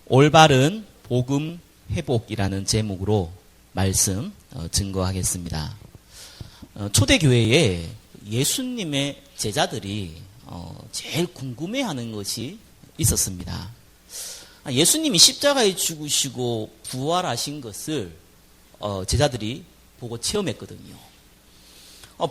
올바른 복음 회복이라는 제목으로 말씀 증거하겠습니다. 초대교회에 예수님의 제자들이 제일 궁금해하는 것이 있었습니다. 예수님이 십자가에 죽으시고 부활하신 것을 제자들이 보고 체험했거든요.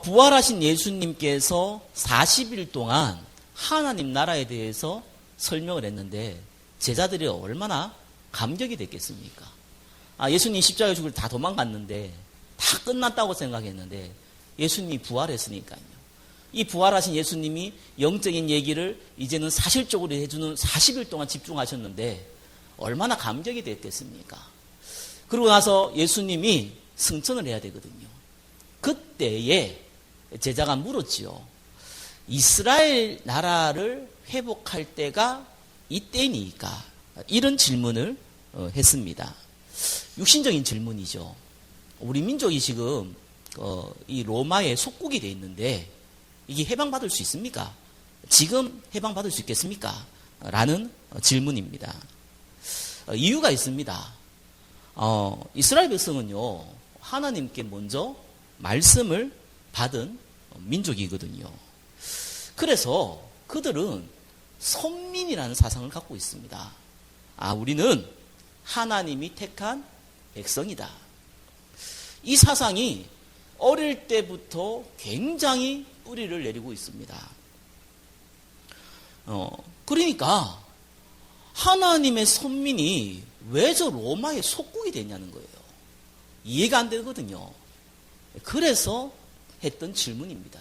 부활하신 예수님께서 40일 동안 하나님 나라에 대해서 설명을 했는데 제자들이 얼마나 감격이 됐겠습니까? 예수님 십자가에 죽을 다 도망갔는데 다 끝났다고 생각했는데 예수님이 부활했으니까요. 이 부활하신 예수님이 영적인 얘기를 이제는 사실적으로 해주는 40일 동안 집중하셨는데 얼마나 감격이 됐겠습니까? 그러고 나서 예수님이 승천을 해야 되거든요. 그때에 제자가 물었지요. 이스라엘 나라를 회복할 때가 이때니까 이런 질문을 했습니다. 육신적인 질문이죠. 우리 민족이 지금 이 로마의 속국이 돼 있는데 이게 해방받을 수 있습니까? 지금 해방받을 수 있겠습니까? 라는 질문입니다. 이유가 있습니다. 이스라엘 백성은요, 하나님께 먼저 말씀을 받은 민족이거든요. 그래서 그들은 선민이라는 사상을 갖고 있습니다. 우리는 하나님이 택한 백성이다. 이 사상이 어릴 때부터 굉장히 뿌리를 내리고 있습니다. 그러니까 하나님의 선민이 왜 저 로마의 속국이 됐냐는 거예요. 이해가 안 되거든요. 그래서 했던 질문입니다.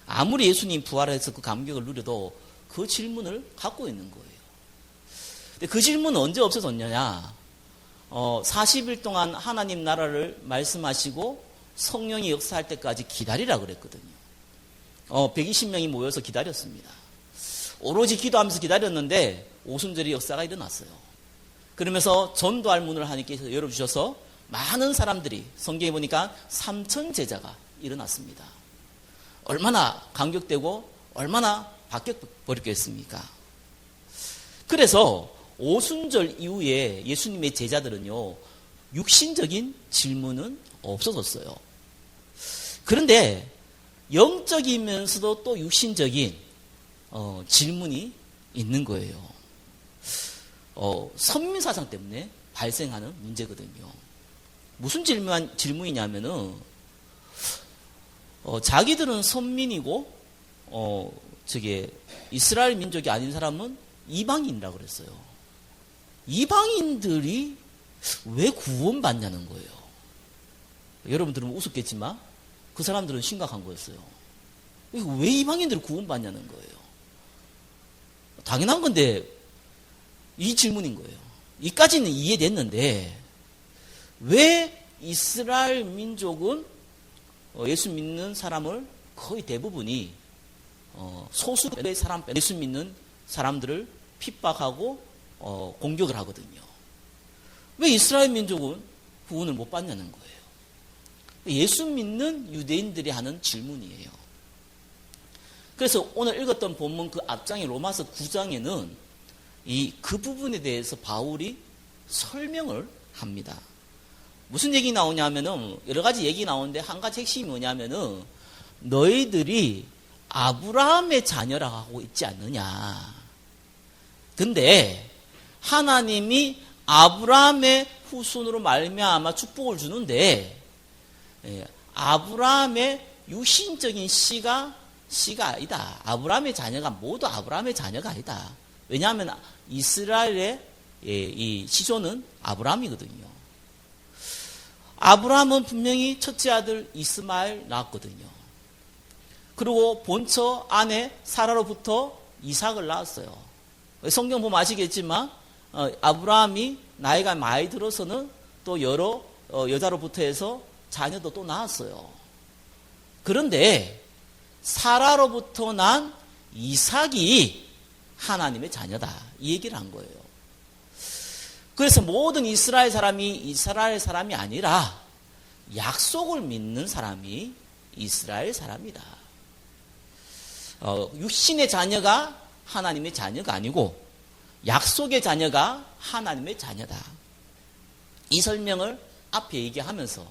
아무리 예수님 부활해서 그 감격을 누려도 그 질문을 갖고 있는 거예요. 근데 그 질문은 언제 없어졌느냐? 40일 동안 하나님 나라를 말씀하시고 성령이 역사할 때까지 기다리라 그랬거든요. 120명이 모여서 기다렸습니다. 오로지 기도하면서 기다렸는데 오순절이 역사가 일어났어요. 그러면서 전도할 문을 하나님께서 열어주셔서 많은 사람들이 성경에 보니까 3천 제자가 일어났습니다. 얼마나 감격되고 얼마나 바뀌어버렸겠습니까? 그래서 오순절 이후에 예수님의 제자들은요, 육신적인 질문은 없어졌어요. 그런데 영적이면서도 또 육신적인 질문이 있는 거예요. 선민사상 때문에 발생하는 문제거든요. 무슨 질문이냐면은 자기들은 선민이고 이스라엘 민족이 아닌 사람은 이방인이라고 그랬어요. 이방인들이 왜 구원받냐는 거예요. 여러분들은 우습겠지만 그 사람들은 심각한 거였어요. 왜 이방인들이 구원받냐는 거예요. 당연한 건데 이 질문인 거예요. 이까지는 이해됐는데 왜 이스라엘 민족은 예수 믿는 사람을 거의 대부분이 소수의 사람 빼고 예수 믿는 사람들을 핍박하고 공격을 하거든요. 왜 이스라엘 민족은 구원을 못 받냐는 거예요. 예수 믿는 유대인들이 하는 질문이에요. 그래서 오늘 읽었던 본문 그 앞장의 로마서 9장에는 그 부분에 대해서 바울이 설명을 합니다. 무슨 얘기 나오냐면은 여러 가지 얘기 나오는데 한 가지 핵심이 뭐냐면은 너희들이 아브라함의 자녀라고 하고 있지 않느냐. 근데 하나님이 아브라함의 후손으로 말미암아 축복을 주는데 아브라함의 육신적인 씨가 아니다. 아브라함의 자녀가 모두 아브라함의 자녀가 아니다. 왜냐하면 이스라엘의 이 시조는 아브라함이거든요. 아브라함은 분명히 첫째 아들 이스마엘 낳았거든요. 그리고 본처 아내 사라로부터 이삭을 낳았어요. 성경 보면 아시겠지만 아브라함이 나이가 많이 들어서는 또 여러 여자로부터 해서 자녀도 또 낳았어요. 그런데 사라로부터 난 이삭이 하나님의 자녀다. 이 얘기를 한 거예요. 그래서 모든 이스라엘 사람이 이스라엘 사람이 아니라 약속을 믿는 사람이 이스라엘 사람이다. 육신의 자녀가 하나님의 자녀가 아니고 약속의 자녀가 하나님의 자녀다. 이 설명을 앞에 얘기하면서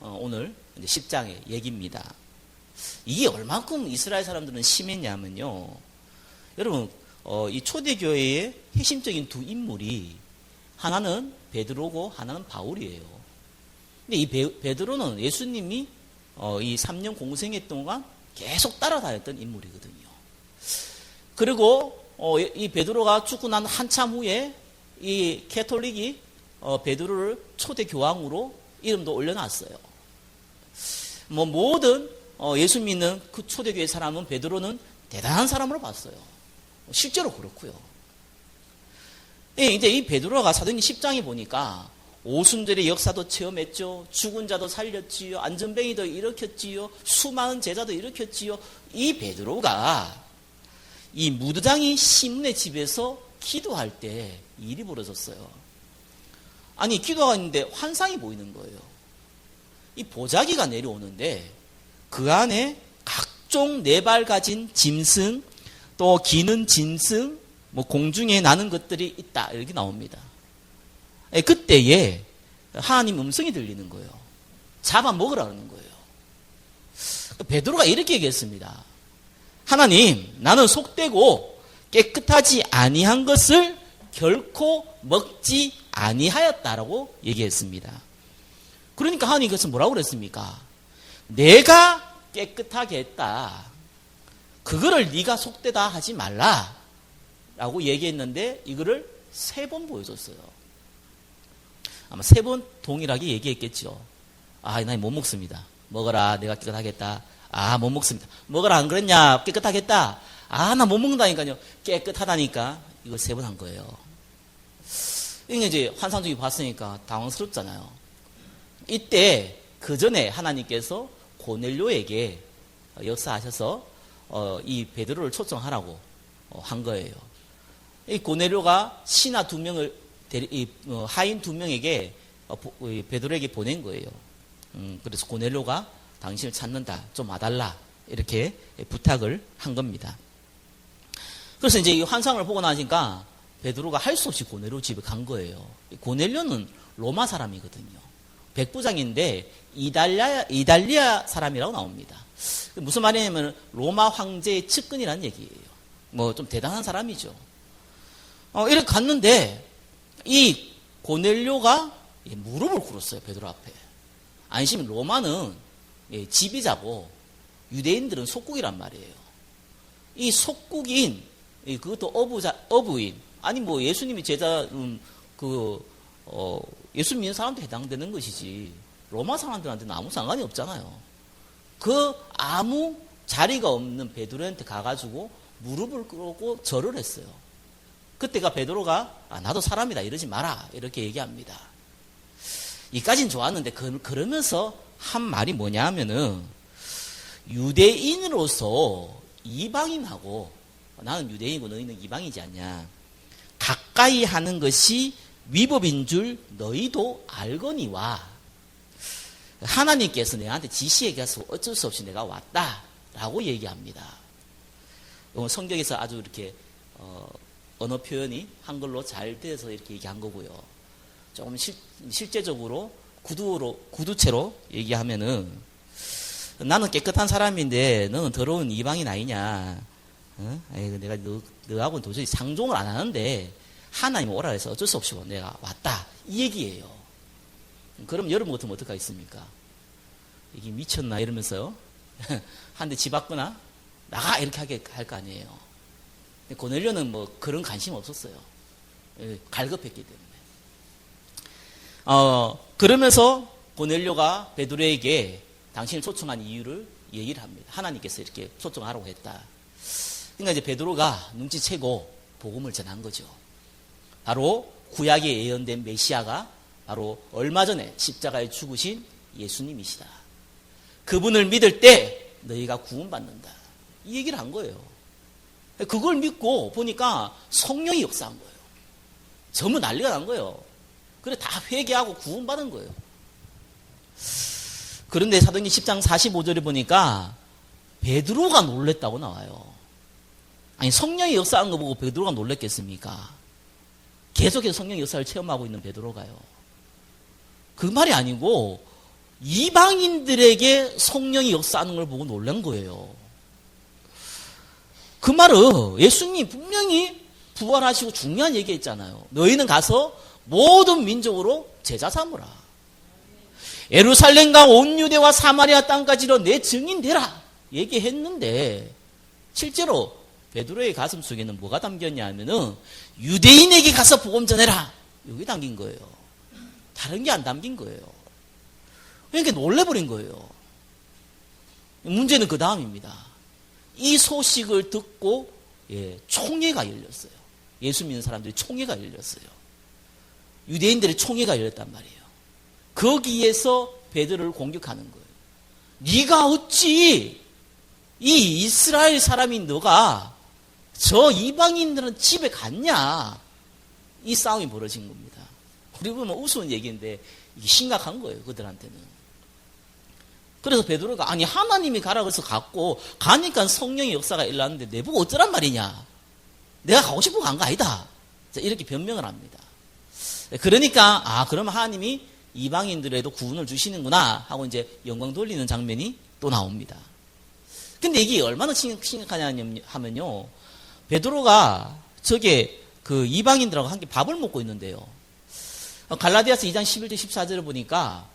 오늘 10장의 얘기입니다. 이게 얼만큼 이스라엘 사람들은 심했냐면요. 여러분, 이 초대교회의 핵심적인 두 인물이 하나는 베드로고 하나는 바울이에요. 근데 이 베드로는 예수님이 이 3년 공생애 동안 계속 따라다녔던 인물이거든요. 그리고 이 베드로가 죽고 난 한참 후에 이 캐톨릭이 베드로를 초대교황으로 이름도 올려놨어요. 모든 예수 믿는 그 초대교회 사람은 베드로는 대단한 사람으로 봤어요. 실제로 그렇고요. 이제 이 베드로가 사도행전 10장에 보니까 오순절의 역사도 체험했죠. 죽은 자도 살렸지요. 안전뱅이도 일으켰지요. 수많은 제자도 일으켰지요. 이 베드로가 이 무드장이 시몬의 집에서 기도할 때 일이 벌어졌어요. 아니, 기도하는데 환상이 보이는 거예요. 이 보자기가 내려오는데 그 안에 각종 네 발 가진 짐승, 또 기는 짐승, 공중에 나는 것들이 있다, 이렇게 나옵니다. 그때에 하나님 음성이 들리는 거예요. 잡아먹으라는 거예요. 베드로가 이렇게 얘기했습니다. 하나님, 나는 속되고 깨끗하지 아니한 것을 결코 먹지 아니하였다라고 얘기했습니다. 그러니까 하나님께서 뭐라고 그랬습니까? 내가 깨끗하게 했다. 그거를 네가 속되다 하지 말라 라고 얘기했는데 이거를 3번 보여줬어요. 아마 3번 동일하게 얘기했겠죠. 아, 나 못 먹습니다. 먹어라, 내가 깨끗하겠다. 아, 못 먹습니다. 먹어라, 안 그랬냐? 깨끗하겠다. 아, 나 못 먹는다니까요. 깨끗하다니까. 이거 3번 한 거예요. 이게 이제 환상적이 봤으니까 당황스럽잖아요. 이때 그 전에 하나님께서 고넬료에게 역사하셔서 이 베드로를 초청하라고 한 거예요. 이 고넬료가 신하 2명을 하인 2명에게 베드로에게 보낸 거예요. 그래서 고넬료가 당신을 찾는다, 좀 와달라, 이렇게 부탁을 한 겁니다. 그래서 이제 이 환상을 보고 나니까 베드로가 할 수 없이 고넬료 집에 간 거예요. 고넬료는 로마 사람이거든요. 백부장인데 이달리아 사람이라고 나옵니다. 무슨 말이냐면 로마 황제의 측근이라는 얘기예요. 좀 대단한 사람이죠. 이렇게 갔는데 이 고넬료가 무릎을 꿇었어요. 베드로 앞에. 안심은 로마는 지배자고 유대인들은 속국이란 말이에요. 이 속국인, 그것도 어부인, 아니 예수님이 제자 예수 믿는 사람한테 해당되는 것이지 로마 사람들한테는 아무 상관이 없잖아요. 그 아무 자리가 없는 베드로한테 가가지고 무릎을 꿇고 절을 했어요. 그때가 베드로가 나도 사람이다 이러지 마라 이렇게 얘기합니다. 이까진 좋았는데 그러면서 한 말이 뭐냐 하면은 유대인으로서 이방인하고 나는 유대인이고 너희는 이방이지 않냐. 가까이 하는 것이 위법인 줄 너희도 알거니와 하나님께서 내한테 지시해 가서 어쩔 수 없이 내가 왔다라고 얘기합니다. 성경에서 아주 이렇게 언어 표현이 한글로 잘 돼서 이렇게 얘기한 거고요. 조금 실제적으로 구두체로 얘기하면은 나는 깨끗한 사람인데 너는 더러운 이방인 아니냐. 내가 너하고는 도저히 상종을 안 하는데 하나님 오라 해서 어쩔 수 없이 내가 왔다. 이 얘기예요. 그럼 여러분 같으면 어떡하겠습니까? 이게 미쳤나 이러면서요. 한 대 집 앞거나 나가 이렇게 하게 할 거 아니에요. 고넬료는 그런 관심 없었어요. 갈급했기 때문에. 그러면서 고넬료가 베드로에게 당신을 초청한 이유를 얘기를 합니다. 하나님께서 이렇게 초청하라고 했다. 그러니까 이제 베드로가 눈치채고 복음을 전한 거죠. 바로 구약에 예언된 메시아가 바로 얼마 전에 십자가에 죽으신 예수님이시다. 그분을 믿을 때 너희가 구원받는다. 이 얘기를 한 거예요. 그걸 믿고 보니까 성령이 역사한 거예요. 전부 난리가 난 거예요. 그래 다 회개하고 구원받은 거예요. 그런데 사도행전 10장 45절에 보니까 베드로가 놀랬다고 나와요. 아니 성령이 역사한 거 보고 베드로가 놀랬겠습니까? 계속해서 성령 역사를 체험하고 있는 베드로가요. 그 말이 아니고 이방인들에게 성령이 역사하는 걸 보고 놀란 거예요. 그 말은 예수님이 분명히 부활하시고 중요한 얘기했잖아요. 너희는 가서 모든 민족으로 제자 삼으라. 예루살렘과 온 유대와 사마리아 땅까지로 내 증인 되라 얘기했는데 실제로 베드로의 가슴 속에는 뭐가 담겼냐 하면은 유대인에게 가서 복음 전해라 여기 담긴 거예요. 다른 게 안 담긴 거예요. 그러니까 놀래버린 거예요. 문제는 그 다음입니다. 이 소식을 듣고 총회가 열렸어요. 예수 믿는 사람들이 총회가 열렸어요. 유대인들의 총회가 열렸단 말이에요. 거기에서 베드로를 공격하는 거예요. 네가 어찌 이 이스라엘 사람인 너가 저 이방인들은 집에 갔냐? 이 싸움이 벌어진 겁니다. 우리 보면 우스운 얘기인데 이게 심각한 거예요. 그들한테는. 그래서 베드로가 아니 하나님이 가라 그래서 갔고 가니까 성령의 역사가 일어났는데 내보고 어쩌란 말이냐? 내가 가고 싶어 간 거 아니다. 이렇게 변명을 합니다. 그러니까 그럼 하나님이 이방인들에도 구원을 주시는구나 하고 이제 영광 돌리는 장면이 또 나옵니다. 근데 이게 얼마나 심각하냐 하면요. 베드로가 저게 그 이방인들하고 함께 밥을 먹고 있는데요. 갈라디아서 2장 11절 14절을 보니까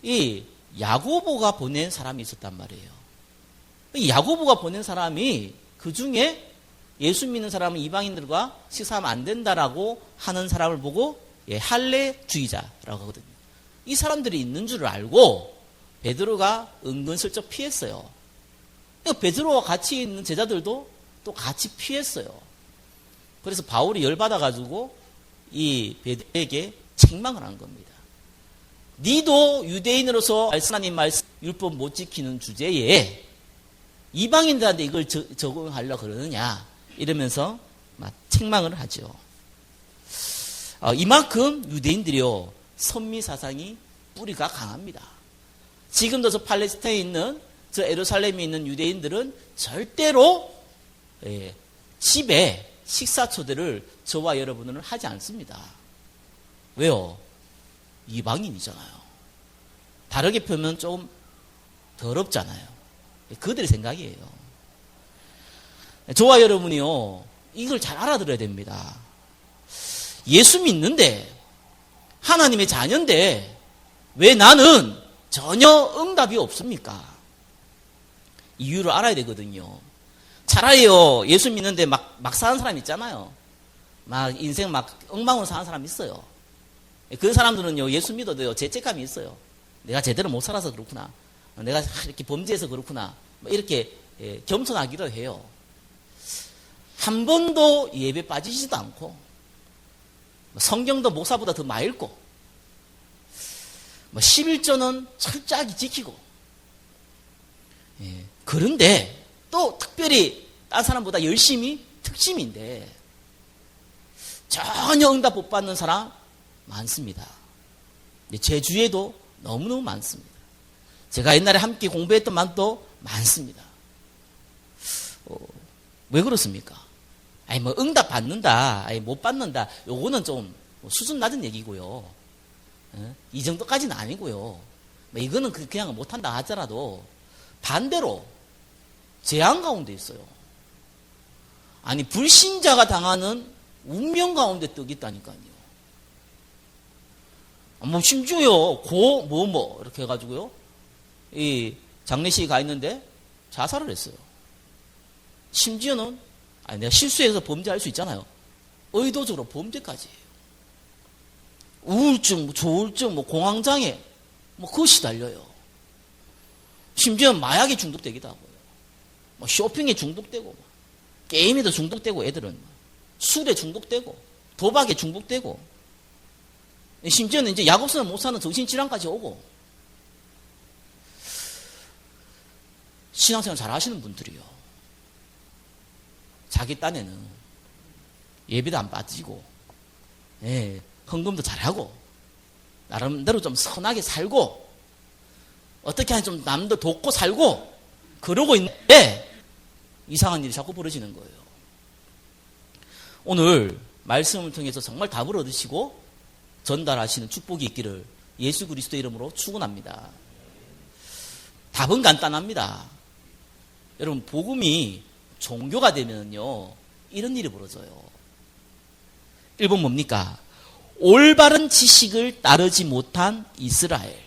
이 야고보가 보낸 사람이 있었단 말이에요. 이 야고보가 보낸 사람이 그 중에 예수 믿는 사람은 이방인들과 식사하면 안 된다라고 하는 사람을 보고 할례주의자라고 하거든요. 이 사람들이 있는 줄을 알고 베드로가 은근슬쩍 피했어요. 베드로와 같이 있는 제자들도 또 같이 피했어요. 그래서 바울이 열받아가지고 이 베드로에게 책망을 한 겁니다. 니도 유대인으로서 하나님 말씀 율법 못 지키는 주제에 이방인들한테 이걸 적용하려고 그러느냐 이러면서 막 책망을 하죠. 이만큼 유대인들이요 선미 사상이 뿌리가 강합니다. 지금도 저 팔레스타인에 있는 저 예루살렘에 있는 유대인들은 절대로 집에 식사 초대를 저와 여러분은 하지 않습니다. 왜요? 이방인이잖아요. 다르게 표면 좀 더럽잖아요. 그들의 생각이에요. 저와 여러분이요 이걸 잘 알아들어야 됩니다. 예수 믿는데 하나님의 자녀인데 왜 나는 전혀 응답이 없습니까? 이유를 알아야 되거든요. 차라리요 예수 믿는데 막 사는 사람 있잖아요. 막 인생 막 엉망으로 사는 사람 있어요. 그 사람들은요 예수 믿어도요 죄책감이 있어요. 내가 제대로 못 살아서 그렇구나. 내가 이렇게 범죄해서 그렇구나. 이렇게 겸손하기도 해요. 한 번도 예배 빠지지도 않고 성경도 목사보다 더 많이 읽고 11조는 철저하게 지키고 그런데 또 특별히 딴 사람보다 열심히 특심인데 전혀 응답 못 받는 사람 많습니다. 제 주위에도 너무너무 많습니다. 제가 옛날에 함께 공부했던 만도 많습니다. 왜 그렇습니까? 응답 받는다, 못 받는다, 요거는 좀 수준 낮은 얘기고요. 이 정도까지는 아니고요. 이거는 그냥 못한다 하더라도 반대로 재앙 가운데 있어요. 아니 불신자가 당하는 운명 가운데 떡이 있다니까요. 심지어요 이렇게 해가지고요 이 장례식에 가 있는데 자살을 했어요. 심지어는 내가 실수해서 범죄할 수 있잖아요. 의도적으로 범죄까지 해요. 우울증, 조울증, 공황장애 그거 시달려요. 심지어 마약에 중독되기도 하고요. 쇼핑에 중독되고 게임에도 중독되고 애들은 술에 중독되고 도박에 중독되고 심지어는 이제 약 없으면 못 사는 정신질환까지 오고 신앙생활 잘 하시는 분들이요. 자기 딴에는 예배도 안 빠지고 헌금도 잘하고 나름대로 좀 선하게 살고 어떻게 하면 좀 남도 돕고 살고 그러고 있는데 이상한 일이 자꾸 벌어지는 거예요. 오늘 말씀을 통해서 정말 답을 얻으시고 전달하시는 축복이 있기를 예수 그리스도 이름으로 축원합니다. 답은 간단합니다. 여러분, 복음이 종교가 되면요 이런 일이 벌어져요. 1번 뭡니까? 올바른 지식을 따르지 못한 이스라엘.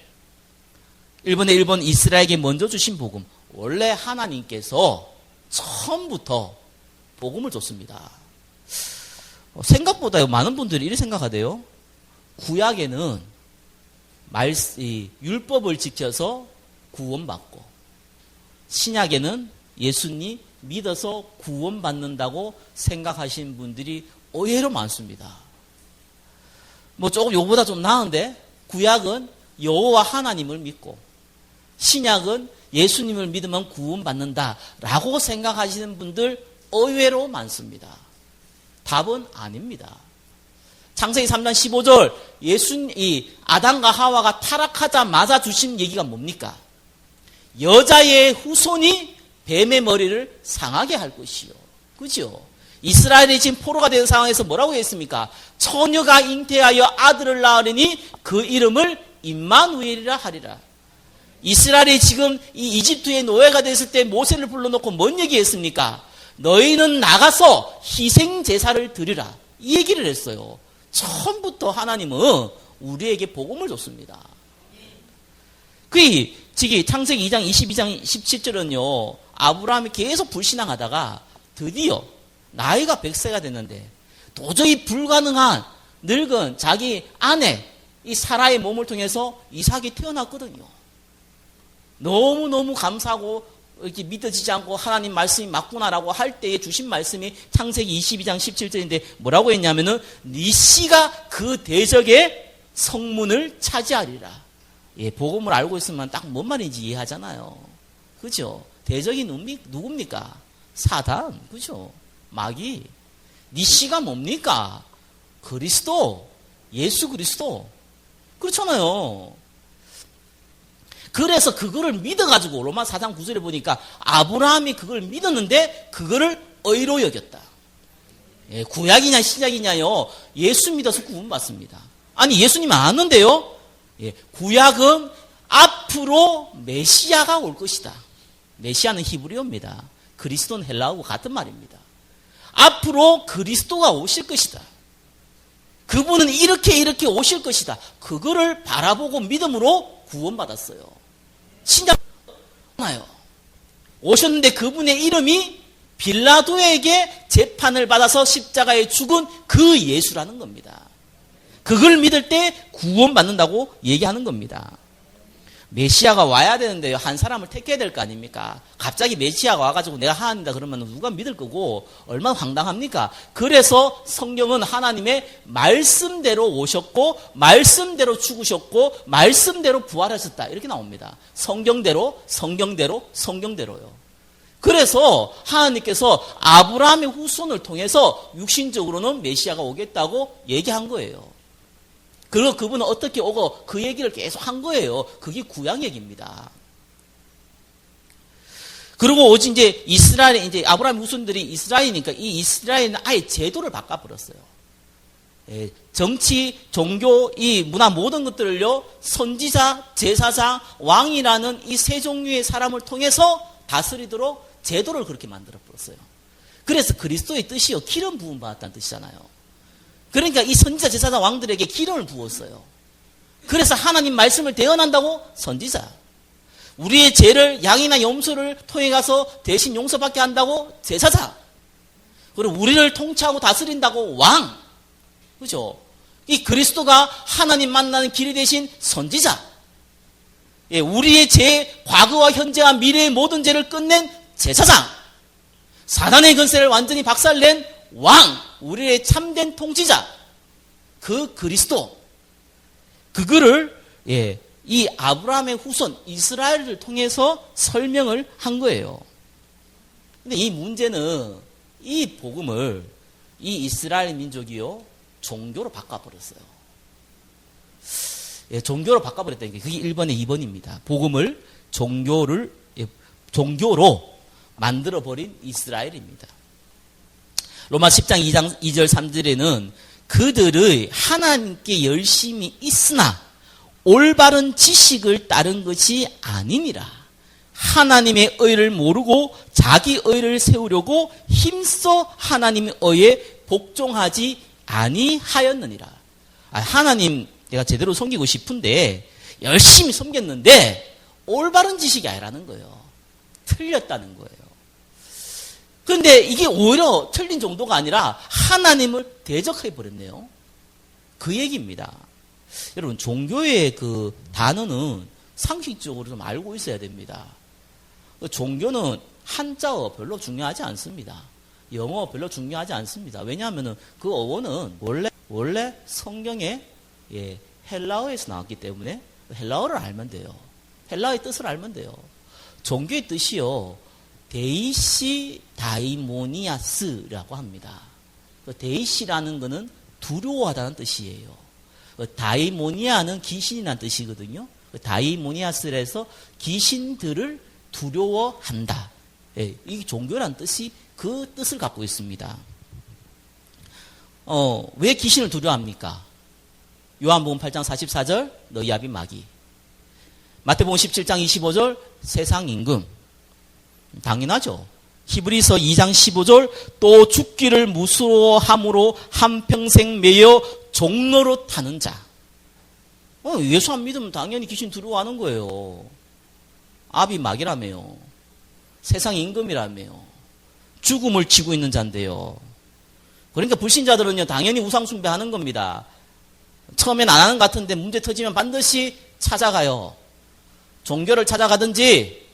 1번 이스라엘에게 먼저 주신 복음. 원래 하나님께서 처음부터 복음을 줬습니다. 생각보다 많은 분들이 이렇게 생각하대요. 구약에는 율법을 지켜서 구원받고, 신약에는 예수님 믿어서 구원받는다고 생각하시는 분들이 의외로 많습니다. 뭐 조금 요거보다 좀 나은데, 구약은 여호와 하나님을 믿고 신약은 예수님을 믿으면 구원받는다라고 생각하시는 분들 의외로 많습니다. 답은 아닙니다. 창세기 3장 15절 아담과 하와가 타락하자마자 주신 얘기가 뭡니까? 여자의 후손이 뱀의 머리를 상하게 할 것이요. 그죠? 이스라엘이 지금 포로가 된 상황에서 뭐라고 했습니까? 처녀가 잉태하여 아들을 낳으리니 그 이름을 임마누엘이라 하리라. 이스라엘이 지금 이 이집트의 노예가 됐을 때 모세를 불러놓고 뭔 얘기했습니까? 너희는 나가서 희생 제사를 드리라. 이 얘기를 했어요. 처음부터 하나님은 우리에게 복음을 줬습니다. 지금 창세기 2장 22장 17절은요. 아브라함이 계속 불신앙하다가 드디어 나이가 100세가 됐는데 도저히 불가능한 늙은 자기 아내 이 사라의 몸을 통해서 이삭이 태어났거든요. 너무너무 감사하고 이렇게 믿어지지 않고 하나님 말씀이 맞구나라고 할 때에 주신 말씀이 창세기 22장 17절인데 뭐라고 했냐면은 네 씨가 그 대적의 성문을 차지하리라. 예, 복음을 알고 있으면 딱 뭔 말인지 이해하잖아요. 그죠? 대적이 누굽니까? 사단. 그죠? 마귀. 네 씨가 뭡니까? 그리스도. 예수 그리스도. 그렇잖아요. 그래서 그거를 믿어가지고 로마 4장 9절에 보니까 아브라함이 그걸 믿었는데 그거를 의로 여겼다. 예, 구약이냐 신약이냐요. 예수 믿어서 구원받습니다. 아니 예수님 아는데요. 예, 구약은 앞으로 메시아가 올 것이다. 메시아는 히브리어입니다. 그리스도는 헬라어고 같은 말입니다. 앞으로 그리스도가 오실 것이다. 그분은 이렇게 오실 것이다. 그거를 바라보고 믿음으로 구원받았어요. 신약 나요. 오셨는데 그분의 이름이 빌라도에게 재판을 받아서 십자가에 죽은 그 예수라는 겁니다. 그걸 믿을 때 구원받는다고 얘기하는 겁니다. 메시아가 와야 되는데요. 한 사람을 택해야 될 거 아닙니까? 갑자기 메시아가 와가지고 내가 하나님이다 그러면 누가 믿을 거고 얼마나 황당합니까? 그래서 성경은 하나님의 말씀대로 오셨고 말씀대로 죽으셨고 말씀대로 부활하셨다 이렇게 나옵니다. 성경대로요. 그래서 하나님께서 아브라함의 후손을 통해서 육신적으로는 메시아가 오겠다고 얘기한 거예요. 그리고 그분은 어떻게 오고 그 얘기를 계속 한 거예요. 그게 구약 얘기입니다. 그리고 오직 이제 이스라엘, 이제 아브라함 후손들이 이스라엘이니까 이 이스라엘은 아예 제도를 바꿔버렸어요. 예, 정치, 종교, 이 문화 모든 것들을요, 선지자, 제사장, 왕이라는 이 세 종류의 사람을 통해서 다스리도록 제도를 그렇게 만들어버렸어요. 그래서 그리스도의 뜻이요, 기름 부음 받았다는 뜻이잖아요. 그러니까 이 선지자 제사장 왕들에게 기름을 부었어요. 그래서 하나님 말씀을 대언한다고 선지자. 우리의 죄를 양이나 염소를 통해 가서 대신 용서받게 한다고 제사장. 그리고 우리를 통치하고 다스린다고 왕. 그죠? 이 그리스도가 하나님 만나는 길이 되신 선지자. 예, 우리의 죄, 과거와 현재와 미래의 모든 죄를 끝낸 제사장. 사단의 근세를 완전히 박살낸 왕. 우리의 참된 통치자, 그 그리스도, 그거를 이 아브라함의 후손 이스라엘을 통해서 설명을 한 거예요. 근데 이 문제는 이 복음을 이 이스라엘 민족이요 종교로 바꿔버렸어요. 예, 종교로 바꿔버렸다는 게 그게 1번에 2번입니다. 복음을 종교로 만들어버린 이스라엘입니다. 로마 10장 2절 3절에는 그들의 하나님께 열심히 있으나 올바른 지식을 따른 것이 아니니라. 하나님의 의를 모르고 자기 의를 세우려고 힘써 하나님의 의에 복종하지 아니하였느니라. 하나님 내가 제대로 섬기고 싶은데 열심히 섬겼는데 올바른 지식이 아니라는 거예요. 틀렸다는 거예요. 그런데 이게 오히려 틀린 정도가 아니라 하나님을 대적해버렸네요. 그 얘기입니다. 여러분, 종교의 그 단어는 상식적으로 좀 알고 있어야 됩니다. 종교는 한자어 별로 중요하지 않습니다. 영어 별로 중요하지 않습니다. 왜냐하면 그 어원은 원래 성경에 헬라어에서 나왔기 때문에 헬라어를 알면 돼요. 헬라어의 뜻을 알면 돼요. 종교의 뜻이요, 데이시 다이모니아스라고 합니다. 데이시라는 것은 두려워하다는 뜻이에요. 다이모니아는 귀신이라는 뜻이거든요. 다이모니아스에서 귀신들을 두려워한다. 이 종교라는 뜻이 그 뜻을 갖고 있습니다. 왜 귀신을 두려워합니까? 요한복음 8장 44절 너희 아비 마귀, 마태복음 17장 25절 세상 임금, 당연하죠. 히브리서 2장 15절 또 죽기를 무서워함으로 한평생 매여 종로로 타는 자. 예수 안 믿으면 당연히 귀신 두려워하는 거예요. 아비 마귀라며요. 세상 임금이라며요. 죽음을 치고 있는 자인데요. 그러니까 불신자들은요, 당연히 우상 숭배하는 겁니다. 처음엔 안 하는 것 같은데 문제 터지면 반드시 찾아가요. 종교를 찾아가든지,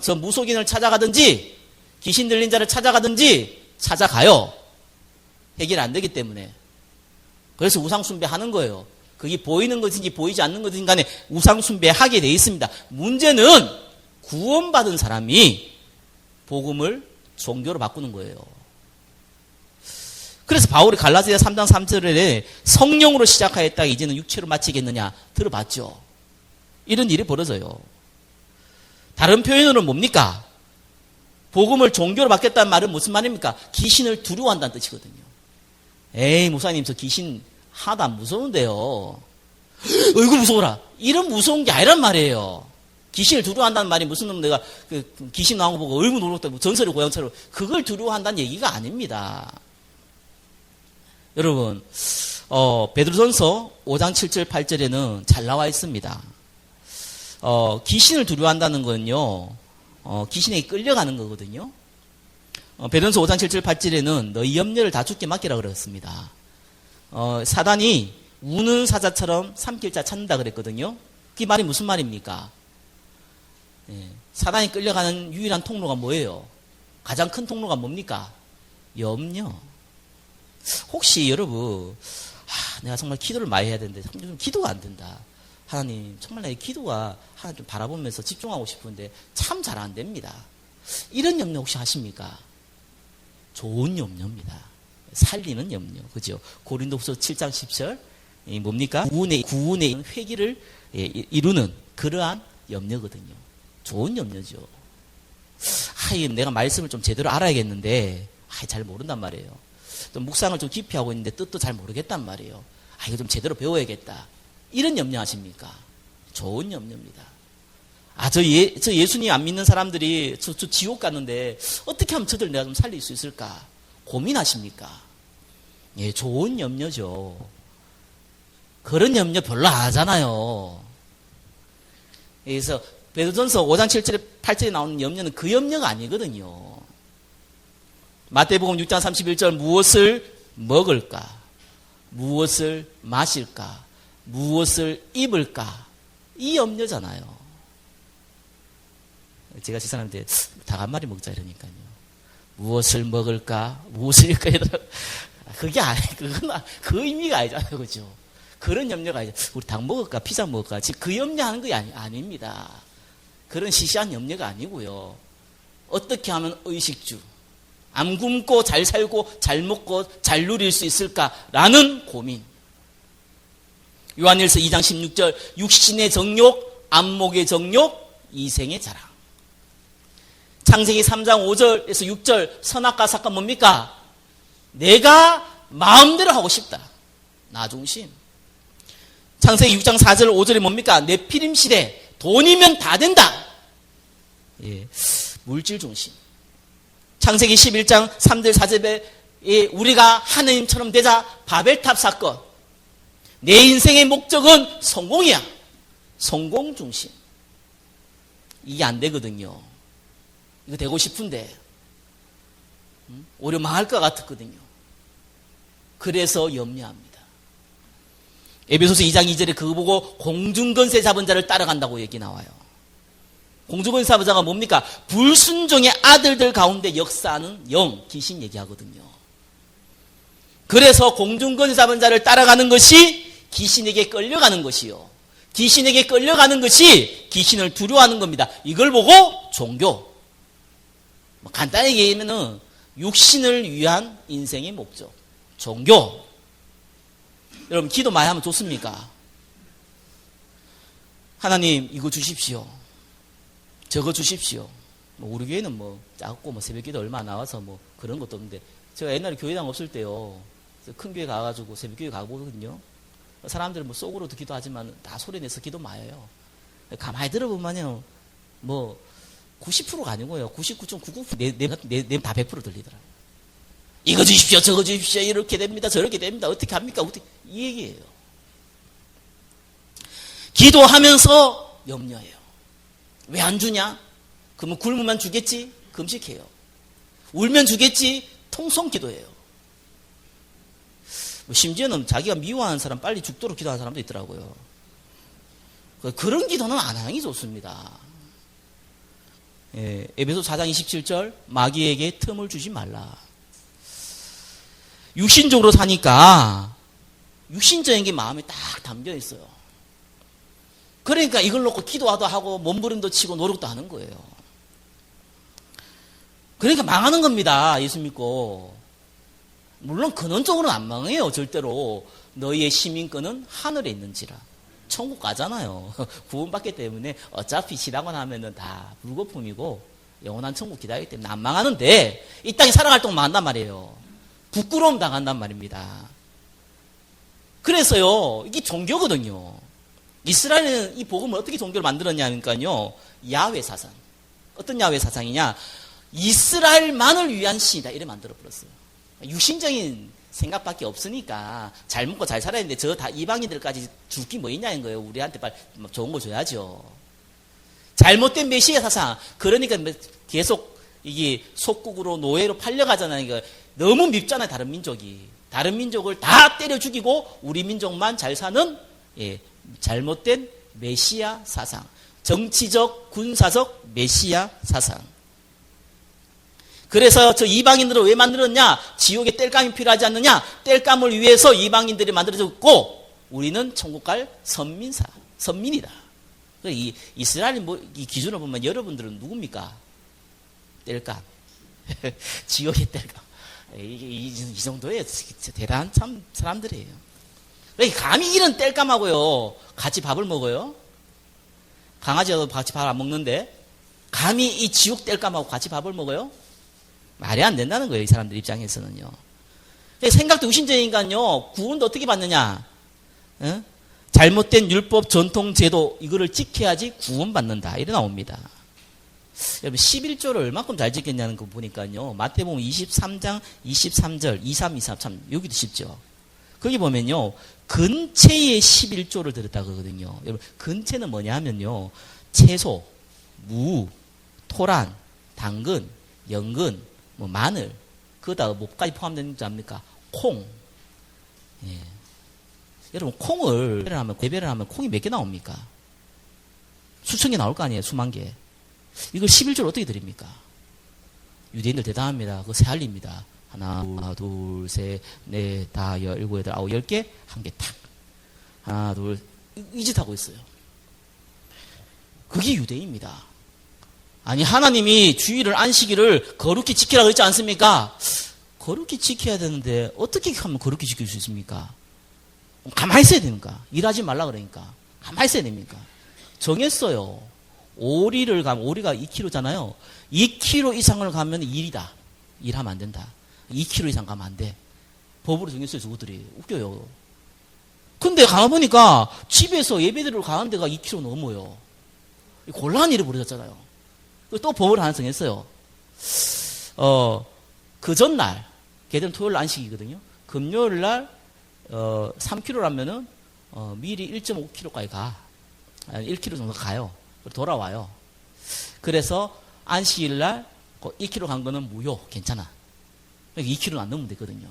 저 무속인을 찾아가든지, 귀신 들린 자를 찾아가든지 찾아가요. 해결 안 되기 때문에. 그래서 우상 숭배하는 거예요. 그게 보이는 것인지 보이지 않는 것인지 간에 우상 숭배하게 돼 있습니다. 문제는 구원받은 사람이 복음을 종교로 바꾸는 거예요. 그래서 바울이 갈라디아 3장 3절에 성령으로 시작하였다가 이제는 육체로 마치겠느냐 들어봤죠. 이런 일이 벌어져요. 다른 표현으로는 뭡니까? 복음을 종교로 바뀌었다는 말은 무슨 말입니까? 귀신을 두려워한다는 뜻이거든요. 에이, 목사님 저 귀신 하나도 안 무서운데요. 어이구 무서워라. 이런 무서운 게 아니란 말이에요. 귀신을 두려워한다는 말이 무슨 놈 내가 그 귀신 나온 거 보고 어이구 놀랐다고 전설의 고향처럼 그걸 두려워한다는 얘기가 아닙니다. 여러분, 베드로전서 5장 7절 8절에는 잘 나와 있습니다. 귀신을 두려워한다는 건요, 귀신에게 끌려가는 거거든요. 베드로전서 5장 7절 8절에는 너희 염려를 다 주께 맡기라 그랬습니다. 사단이 우는 사자처럼 삼킬 자 찾는다 그랬거든요. 그 말이 무슨 말입니까? 사단이 끌려가는 유일한 통로가 뭐예요? 가장 큰 통로가 뭡니까? 염려. 혹시 여러분, 내가 정말 기도를 많이 해야 되는데 요즘 기도가 안 된다. 하나님, 정말 내 기도가 하나님 좀 바라보면서 집중하고 싶은데 참 잘 안 됩니다. 이런 염려 혹시 하십니까? 좋은 염려입니다. 살리는 염려, 그죠? 고린도후서 7장 10절 뭡니까? 구원의 회기를 이루는 그러한 염려거든요. 좋은 염려죠. 내가 말씀을 좀 제대로 알아야겠는데 잘 모른단 말이에요. 또 묵상을 좀 깊이 하고 있는데 뜻도 잘 모르겠단 말이에요. 이거 좀 제대로 배워야겠다. 이런 염려 하십니까? 좋은 염려입니다. 저 예수님 안 믿는 사람들이 저 지옥 갔는데 어떻게 하면 저들 내가 좀 살릴 수 있을까? 고민하십니까? 예, 좋은 염려죠. 그런 염려 별로 안 하잖아요. 그래서 베드로전서 5장 7절에 8절에 나오는 염려는 그 염려가 아니거든요. 마태복음 6장 31절 무엇을 먹을까? 무엇을 마실까? 무엇을 입을까? 이 염려잖아요. 제가 제 사람한테 닭 한 마리 먹자 이러니까요. 무엇을 먹을까? 무엇을 입을까? 그게 그 의미가 아니잖아요. 그죠? 그런 염려가 아니죠. 우리 닭 먹을까? 피자 먹을까? 지금 그 염려하는 게 아닙니다. 그런 시시한 염려가 아니고요. 어떻게 하면 의식주, 안 굶고 잘 살고 잘 먹고 잘 누릴 수 있을까라는 고민. 요한일서 2장 16절 육신의 정욕, 안목의 정욕, 이생의 자랑. 창세기 3장 5절에서 6절 선악과 사건 뭡니까? 내가 마음대로 하고 싶다. 나 중심. 창세기 6장 4절 5절이 뭡니까? 네피림 시대 돈이면 다 된다. 예, 물질 중심. 창세기 11장 3절 4절에 우리가 하나님처럼 되자. 바벨탑 사건. 내 인생의 목적은 성공이야. 성공 중심. 이게 안 되거든요. 이거 되고 싶은데 오히려 망할 것 같았거든요. 그래서 염려합니다. 에베소서 2장 2절에 그거 보고 공중권세 잡은 자를 따라간다고 얘기 나와요. 공중권세 잡은 자가 뭡니까? 불순종의 아들들 가운데 역사하는 영, 귀신 얘기하거든요. 그래서 공중권세 잡은 자를 따라가는 것이 귀신에게 끌려가는 것이요. 귀신에게 끌려가는 것이 귀신을 두려워하는 겁니다. 이걸 보고 종교. 간단히 얘기하면 육신을 위한 인생의 목적. 종교. 여러분 기도 많이 하면 좋습니까? 하나님 이거 주십시오. 저거 주십시오. 우리 교회는 작고 새벽기도 얼마 나와서 그런 것도 없는데 제가 옛날에 교회당 없을 때요. 큰 교회 가가지고 새벽교회 가보거든요. 사람들은 속으로도 기도하지만 다 소리내서 기도 마여요. 가만히 들어보면요. 90%가 아니고요. 99.99% 내 다 100% 들리더라고요. 이거 주십시오, 저거 주십시오, 이렇게 됩니다, 저렇게 됩니다, 어떻게 합니까? 이 얘기예요. 기도하면서 염려해요. 왜 안 주냐? 그러면 굶으면 주겠지? 금식해요. 울면 주겠지? 통성 기도해요. 심지어는 자기가 미워하는 사람 빨리 죽도록 기도하는 사람도 있더라고요. 그런 기도는 안 하는 게 좋습니다. 예, 에베소 4장 27절 마귀에게 틈을 주지 말라. 육신적으로 사니까 육신적인 게 마음에 딱 담겨 있어요. 그러니까 이걸 놓고 기도도 하고 몸부림도 치고 노력도 하는 거예요. 그러니까 망하는 겁니다. 예수 믿고. 물론 근원적으로는 안 망해요. 절대로. 너희의 시민권은 하늘에 있는지라. 천국 가잖아요. 구원받기 때문에 어차피 지나고 나면은 다 불거품이고 영원한 천국 기다리기 때문에 안 망하는데 이 땅에 살아갈 동안 망한단 말이에요. 부끄러움 당한단 말입니다. 그래서요, 이게 종교거든요. 이스라엘은 이 복음을 어떻게 종교를 만들었냐니까요, 야훼 사상. 어떤 야훼 사상이냐? 이스라엘만을 위한 신이다. 이래 만들어버렸어요. 육신적인 생각밖에 없으니까 잘 먹고 잘 살아야 되는데 저 다 이방인들까지 줄 게 뭐 있냐는 거예요. 우리한테 빨리 좋은 거 줘야죠. 잘못된 메시아 사상. 그러니까 계속 이게 속국으로 노예로 팔려가잖아요. 너무 밉잖아요. 다른 민족이. 다른 민족을 다 때려 죽이고 우리 민족만 잘 사는 잘못된 메시아 사상. 정치적, 군사적 메시아 사상. 그래서 저 이방인들을 왜 만들었냐? 지옥에 땔감이 필요하지 않느냐? 땔감을 위해서 이방인들이 만들어졌고 우리는 천국 갈 선민이다. 이 이스라엘 이 기준을 보면 여러분들은 누굽니까? 땔감. 지옥의 땔감. 이 정도의 대단한 참 사람들이에요. 감히 이런 땔감하고요 같이 밥을 먹어요? 강아지하고 같이 밥 안 먹는데 감히 이 지옥 땔감하고 같이 밥을 먹어요? 말이 안 된다는 거예요. 이 사람들 입장에서는요. 생각도 육신적이니까요. 구원도 어떻게 받느냐? 잘못된 율법, 전통, 제도 이거를 지켜야지 구원받는다. 이래 나옵니다. 여러분 11조를 얼마큼 잘 지켰냐는 거 보니까요. 마태복음 23장 23절 23, 24, 참 여기도 쉽죠. 거기 보면요. 근체의 11조를 들었다 그러거든요. 여러분 근체는 뭐냐 하면요. 채소, 무, 토란, 당근, 연근, 마늘, 그거다 뭐까지 포함되는 줄 압니까? 콩. 예. 여러분 콩을 배배를 하면 콩이 몇 개 나옵니까? 수천 개 나올 거 아니에요. 수만 개. 이걸 11조를 어떻게 드립니까? 유대인들 대단합니다. 그거 세알립니다. 하나, 둘, 셋, 넷, 다, 일곱, 여덟, 아홉, 10개, 한 개 탁. 하나, 둘, 이 짓 하고 있어요. 그게 유대인입니다. 아니, 하나님이 주일을, 안식일을 거룩히 지키라고 했지 않습니까? 거룩히 지켜야 되는데, 어떻게 하면 거룩히 지킬 수 있습니까? 가만히 있어야 됩니까? 일하지 말라 그러니까. 가만히 있어야 됩니까? 정했어요. 오리를 가면, 오리가 2kg잖아요. 2kg 이상을 가면 일이다. 일하면 안 된다. 2kg 이상 가면 안 돼. 법으로 정했어요, 저것들이. 웃겨요. 근데 가보니까 집에서 예배드리러 가는 데가 2km 넘어요. 곤란한 일이 벌어졌잖아요. 또 법을 하나 정했어요. 그 전날, 걔들은 토요일 날 안식이거든요. 금요일 날, 3km라면은, 미리 1.5km까지 가. 1km 정도 가요. 돌아와요. 그래서 안식일 날, 1km 간 거는 무효. 괜찮아. 2km는 안 넘으면 되거든요.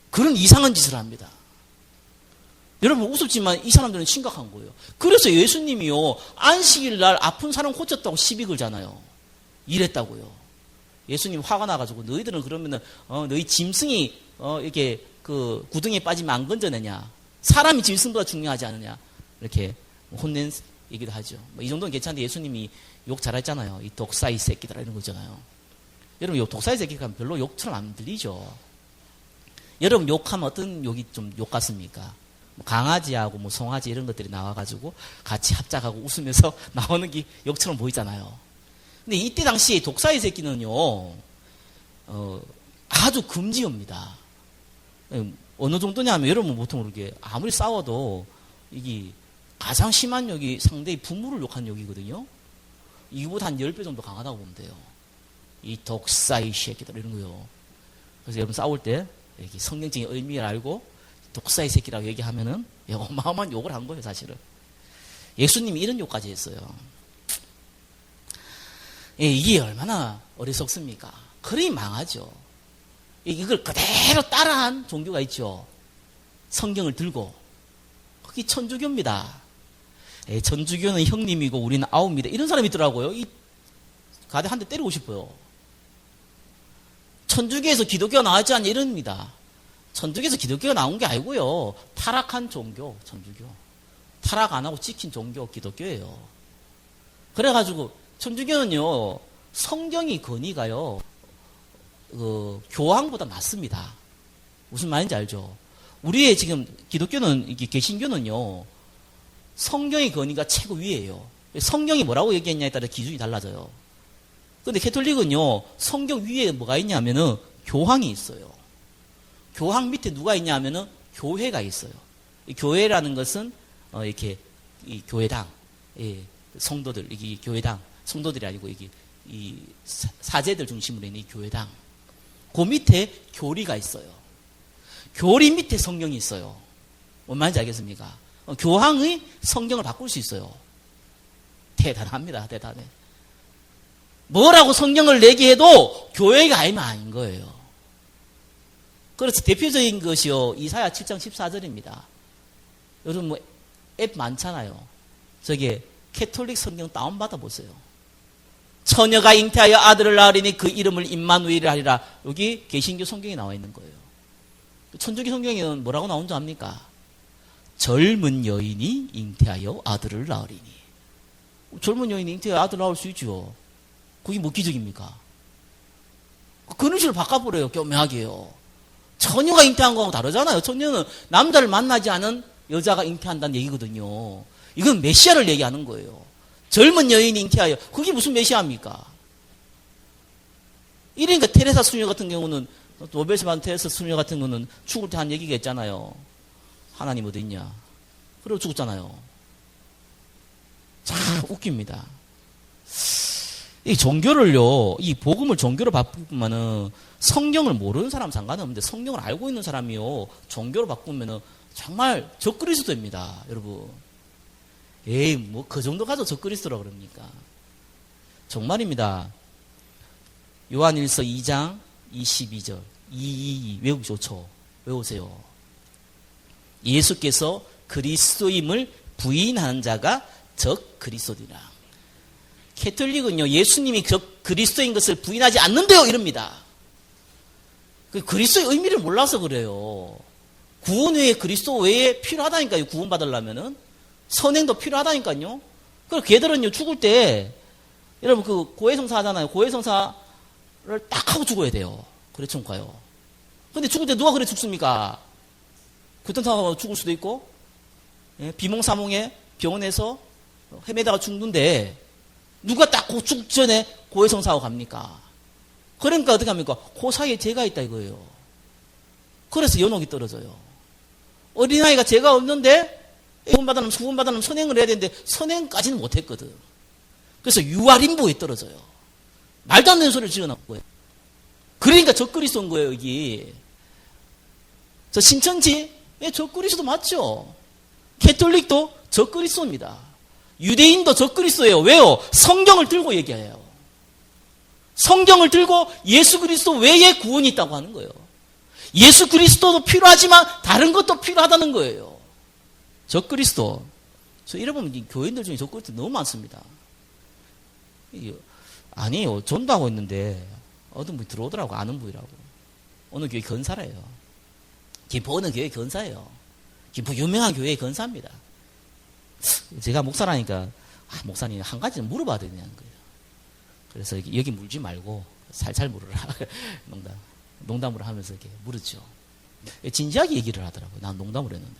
그런 이상한 짓을 합니다. 여러분 우습지만 이 사람들은 심각한 거예요. 그래서 예수님이요, 안식일 날 아픈 사람 고쳤다고 시비 걸잖아요. 이랬다고요. 예수님 화가 나가지고 너희들은 그러면은 너희 짐승이 이렇게 그 구덩이에 빠지면 안 건져내냐? 사람이 짐승보다 중요하지 않느냐? 이렇게 혼낸 얘기도 하죠. 이 정도는 괜찮은데 예수님이 욕 잘했잖아요. 이 독사이 새끼들아 이런 거 있잖아요. 여러분 요 독사이 새끼가 별로 욕처럼 안 들리죠. 여러분 욕하면 어떤 욕이 좀 욕 같습니까? 강아지하고 뭐 송아지 이런 것들이 나와가지고 같이 합작하고 웃으면서 나오는 게 욕처럼 보이잖아요. 근데 이때 당시에 독사의 새끼는요, 아주 금지입니다. 어느 정도냐면 여러분 보통 이렇게 아무리 싸워도 이게 가장 심한 욕이 상대의 부모를 욕한 욕이거든요. 이거보다 한 10배 정도 강하다고 보면 돼요. 이 독사의 새끼들 이런 거요. 그래서 여러분 싸울 때 이렇게 성경적인 의미를 알고 독사의 새끼라고 얘기하면은 어마어마한 욕을 한 거예요, 사실은. 예수님이 이런 욕까지 했어요. 이게 얼마나 어리석습니까? 그러니 망하죠. 이걸 그대로 따라한 종교가 있죠. 성경을 들고. 그게 천주교입니다. 천주교는 형님이고 우리는 아우입니다. 이런 사람이 있더라고요. 이 가대 한 대 때리고 싶어요. 천주교에서 기독교가 나왔지 않냐 이럽니다. 천주교에서 기독교가 나온 게 아니고요. 타락한 종교, 천주교. 타락 안 하고 지킨 종교, 기독교예요. 그래가지고 천주교는요, 성경이 권위가요, 교황보다 낫습니다. 무슨 말인지 알죠? 우리의 지금 기독교는, 이게 개신교는요, 성경의 권위가 최고 위에요. 성경이 뭐라고 얘기했냐에 따라 기준이 달라져요. 근데 캐톨릭은요, 성경 위에 뭐가 있냐면은 교황이 있어요. 교황 밑에 누가 있냐 하면은 교회가 있어요. 이 교회라는 것은 이렇게 이 교회당, 성도들, 이게 교회당, 성도들이 아니고 이게 이 사제들 중심으로 있는 이 교회당. 그 밑에 교리가 있어요. 교리 밑에 성경이 있어요. 뭔 말인지 알겠습니까? 교황의 성경을 바꿀 수 있어요. 대단합니다. 대단해. 뭐라고 성경을 내기해도 교회가 아니면 아닌 거예요. 그래서 대표적인 것이요, 이사야 7장 14절입니다. 여러분 뭐 앱 많잖아요. 저게 캐톨릭 성경 다운받아 보세요. 처녀가 잉태하여 아들을 낳으리니 그 이름을 임마누엘이라 하리라. 여기 개신교 성경에 나와 있는 거예요. 천주교 성경에는 뭐라고 나온 줄 압니까? 젊은 여인이 잉태하여 아들을 낳으리니. 젊은 여인이 잉태하여 아들을 낳을 수 있죠. 그게 뭐 기적입니까? 그런 식으로 바꿔버려요. 교묘하게요. 처녀가 잉태한 거하고 다르잖아요. 처녀는 남자를 만나지 않은 여자가 잉태한다는 얘기거든요. 이건 메시아를 얘기하는 거예요. 젊은 여인이 잉태하여. 그게 무슨 메시아입니까? 이러니까 테레사 수녀 같은 경우는, 노벨상 받은 테레사 수녀 같은 경우는 죽을 때 한 얘기가 있잖아요. 하나님 어디 있냐. 그러고 죽었잖아요. 참 웃깁니다. 이 종교를요, 이 복음을 종교로 바꾸면은 성경을 모르는 사람 상관없는데 성경을 알고 있는 사람이요, 종교로 바꾸면은 정말 적그리스도입니다, 여러분. 에이, 뭐 그 정도 가서 적그리스도라고 그럽니까? 정말입니다. 요한일서 2장 22절. 222 외우기 좋죠. 외우세요. 예수께서 그리스도임을 부인하는 자가 적그리스도니라. 캐톨릭은요, 예수님이 그리스도인 것을 부인하지 않는데요, 이럽니다. 그리스도의 의미를 몰라서 그래요. 구원 외에 그리스도 외에 필요하다니까요, 구원받으려면은. 선행도 필요하다니까요. 그리고 걔들은요, 죽을 때, 여러분 그 고해성사 하잖아요. 고해성사를 딱 하고 죽어야 돼요. 그래, 좀 가요. 근데 죽을 때 누가 그래 죽습니까? 교통사고가 죽을 수도 있고, 비몽사몽에 병원에서 헤매다가 죽는데, 누가 딱 죽기 전에 고해성사하고 갑니까? 그러니까 어떻게 합니까? 그 사이에 죄가 있다 이거예요. 그래서 연옥이 떨어져요. 어린아이가 죄가 없는데 구원받으면 선행을 해야 되는데 선행까지는 못했거든. 그래서 유아림보에 떨어져요. 말도 안 되는 소리를 지어놓은 거예요. 그러니까 적그리스도인 거예요, 여기. 저 신천지, 적그리스도 맞죠? 캐톨릭도 적그리스도입니다. 유대인도 적그리스도예요. 왜요? 성경을 들고 얘기해요. 성경을 들고 예수 그리스도 외에 구원이 있다고 하는 거예요. 예수 그리스도도 필요하지만 다른 것도 필요하다는 거예요. 적그리스도. 저 이래보면 교인들 중에 적그리스도 너무 많습니다. 아니에요. 전도하고 있는데 어떤 분이 들어오더라고. 아는 분이라고. 어느 교회 건사래요. 김포 어느 교회 건사예요. 김포 유명한 교회의 건사입니다. 제가 목사라니까 목사님 한 가지는 물어봐야 되냐는 거예요. 그래서 여기 물지 말고 살살 물으라. 농담으로 하면서 이렇게 물었죠. 진지하게 얘기를 하더라고요. 난 농담을 했는데.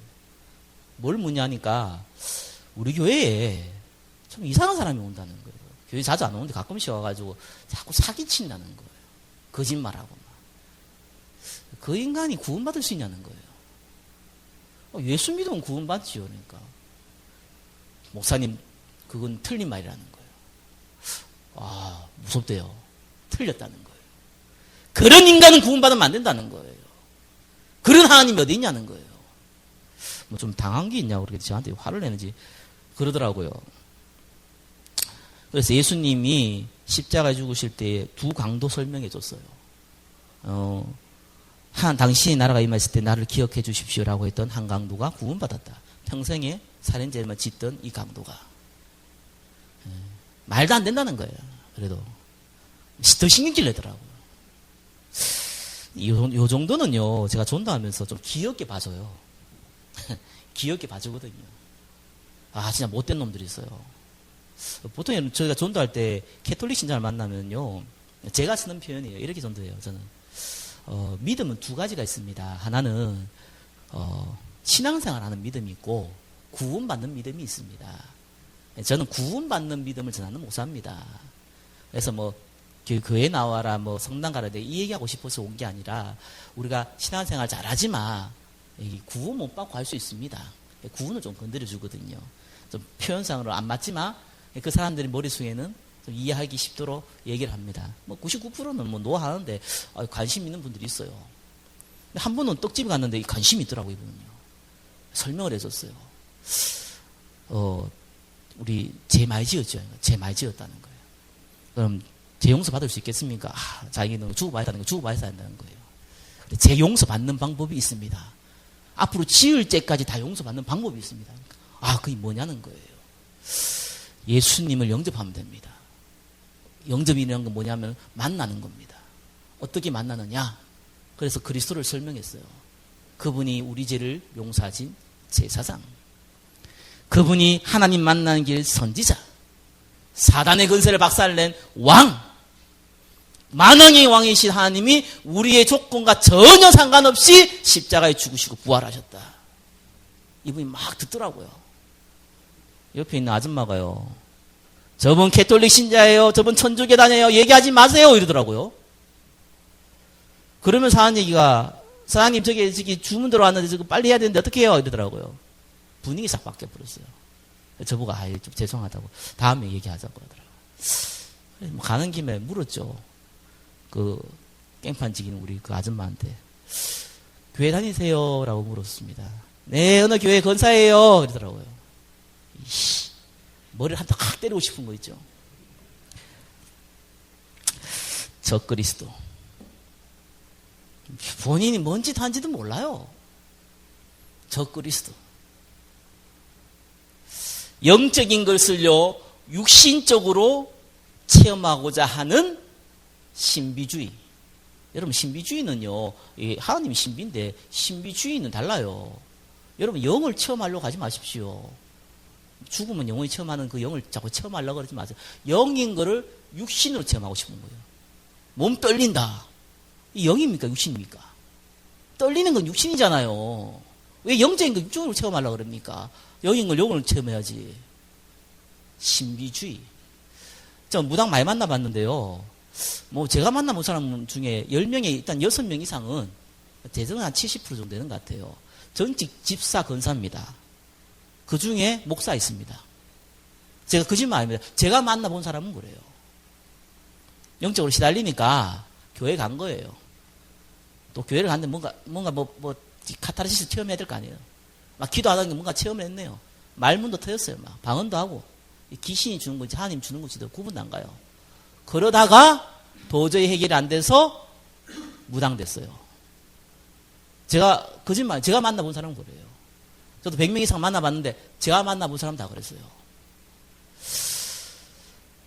뭘 묻냐니까 우리 교회에 좀 이상한 사람이 온다는 거예요. 교회 자주 안 오는데 가끔씩 와가지고 자꾸 사기친다는 거예요. 거짓말하고 막. 그 인간이 구원받을 수 있냐는 거예요. 예수 믿으면 구원받지요. 그러니까. 목사님 그건 틀린 말이라는 거예요. 아, 무섭대요. 틀렸다는 거예요. 그런 인간은 구원받으면 안 된다는 거예요. 그런 하나님이 어디 있냐는 거예요. 뭐 좀 당한 게 있냐고 그렇게 저한테 화를 내는지 그러더라고요. 그래서 예수님이 십자가에 죽으실 때 두 강도 설명해 줬어요. 당신의 나라가 임했을 때 나를 기억해 주십시오라고 했던 한 강도가 구원받았다. 평생에 살인죄만 짓던 이 강도가. 말도 안 된다는 거예요. 그래도 더 신경질 내더라고요. 요 정도는요, 제가 전도하면서 좀 귀엽게 봐줘요. 귀엽게 봐주거든요. 아, 진짜 못된 놈들이 있어요. 보통 저희가 전도할 때 캐톨릭 신자를 만나면요, 제가 쓰는 표현이에요. 이렇게 전도해요, 저는. 믿음은 두 가지가 있습니다. 하나는, 신앙생활 하는 믿음이 있고, 구원받는 믿음이 있습니다. 저는 구원받는 믿음을 전하는 목사입니다. 그래서 뭐, 교회 나와라, 뭐, 성당 가라, 이 얘기하고 싶어서 온 게 아니라, 우리가 신앙생활 잘하지만, 구원 못 받고 할 수 있습니다. 구원을 좀 건드려 주거든요. 좀 표현상으로 안 맞지만, 그 사람들의 머릿속에는 좀 이해하기 쉽도록 얘기를 합니다. 뭐 99%는 뭐 노하는데 관심 있는 분들이 있어요. 근데 한 번은 떡집에 갔는데 관심이 있더라고요, 이분은요. 설명을 해줬어요. 우리 죄 많이 지었죠. 죄 많이 지었다는 거예요. 그럼 죄 용서 받을 수 있겠습니까? 자기는 죽어봐야 한다는 거, 죽어봐야 한다는 거예요. 근데 죄 용서 받는 방법이 있습니다. 앞으로 지을 죄까지 다 용서 받는 방법이 있습니다. 그게 뭐냐는 거예요. 예수님을 영접하면 됩니다. 영접이라는 건 뭐냐면 만나는 겁니다. 어떻게 만나느냐? 그래서 그리스도를 설명했어요. 그분이 우리 죄를 용서하신 제사장. 그분이 하나님 만나는 길 선지자. 사단의 근세를 박살낸 왕. 만왕의 왕이신 하나님이 우리의 조건과 전혀 상관없이 십자가에 죽으시고 부활하셨다. 이분이 막 듣더라고요. 옆에 있는 아줌마가요, 저분 캐톨릭 신자예요, 저분 천주교 다녀요, 얘기하지 마세요, 이러더라고요. 그러면서 하는 얘기가, 사장님 저기 주문 들어왔는데 지금 빨리 해야 되는데 어떻게 해요, 이러더라고요. 분위기 싹 바뀌어버렸어요. 저보고 좀 죄송하다고 다음에 얘기하자고 하더라고요. 가는 김에 물었죠. 그 깽판 지기는 우리 그 아줌마한테 교회 다니세요? 라고 물었습니다. 네, 어느 교회 건사예요, 이러더라고요. 머리를 한 대 확 때리고 싶은 거 있죠. 적그리스도. 본인이 뭔 짓 한지도 몰라요. 적그리스도. 영적인 것을요, 육신적으로 체험하고자 하는 신비주의. 여러분, 신비주의는요, 하나님이 신비인데 신비주의는 달라요. 여러분, 영을 체험하려고 하지 마십시오. 죽으면 영원히 체험하는 그 영을 자꾸 체험하려고 그러지 마세요. 영인 거를 육신으로 체험하고 싶은 거예요. 몸 떨린다. 이 영입니까? 육신입니까? 떨리는 건 육신이잖아요. 왜 영적인 거 육적으로 체험하려고 그럽니까? 영인 걸 영으로 체험해야지. 신비주의. 저 무당 많이 만나봤는데요. 뭐 제가 만나본 사람 중에 10명에 일단 6명 이상은 재정은 한 70% 정도 되는 것 같아요. 전직 집사 권사입니다. 그 중에 목사 있습니다. 제가 거짓말 아닙니다. 제가 만나본 사람은 그래요. 영적으로 시달리니까 교회 간 거예요. 또 교회를 갔는데 뭔가 카타르시스 체험해야 될 거 아니에요. 막 기도하다는 게 뭔가 체험을 했네요. 말문도 터졌어요. 막 방언도 하고. 귀신이 주는 건지 하나님 주는 건지 구분도 안 가요. 그러다가 도저히 해결이 안 돼서 무당됐어요. 제가 거짓말, 제가 만나본 사람은 그래요. 저도 100명 이상 만나봤는데 제가 만나본 사람 다 그랬어요.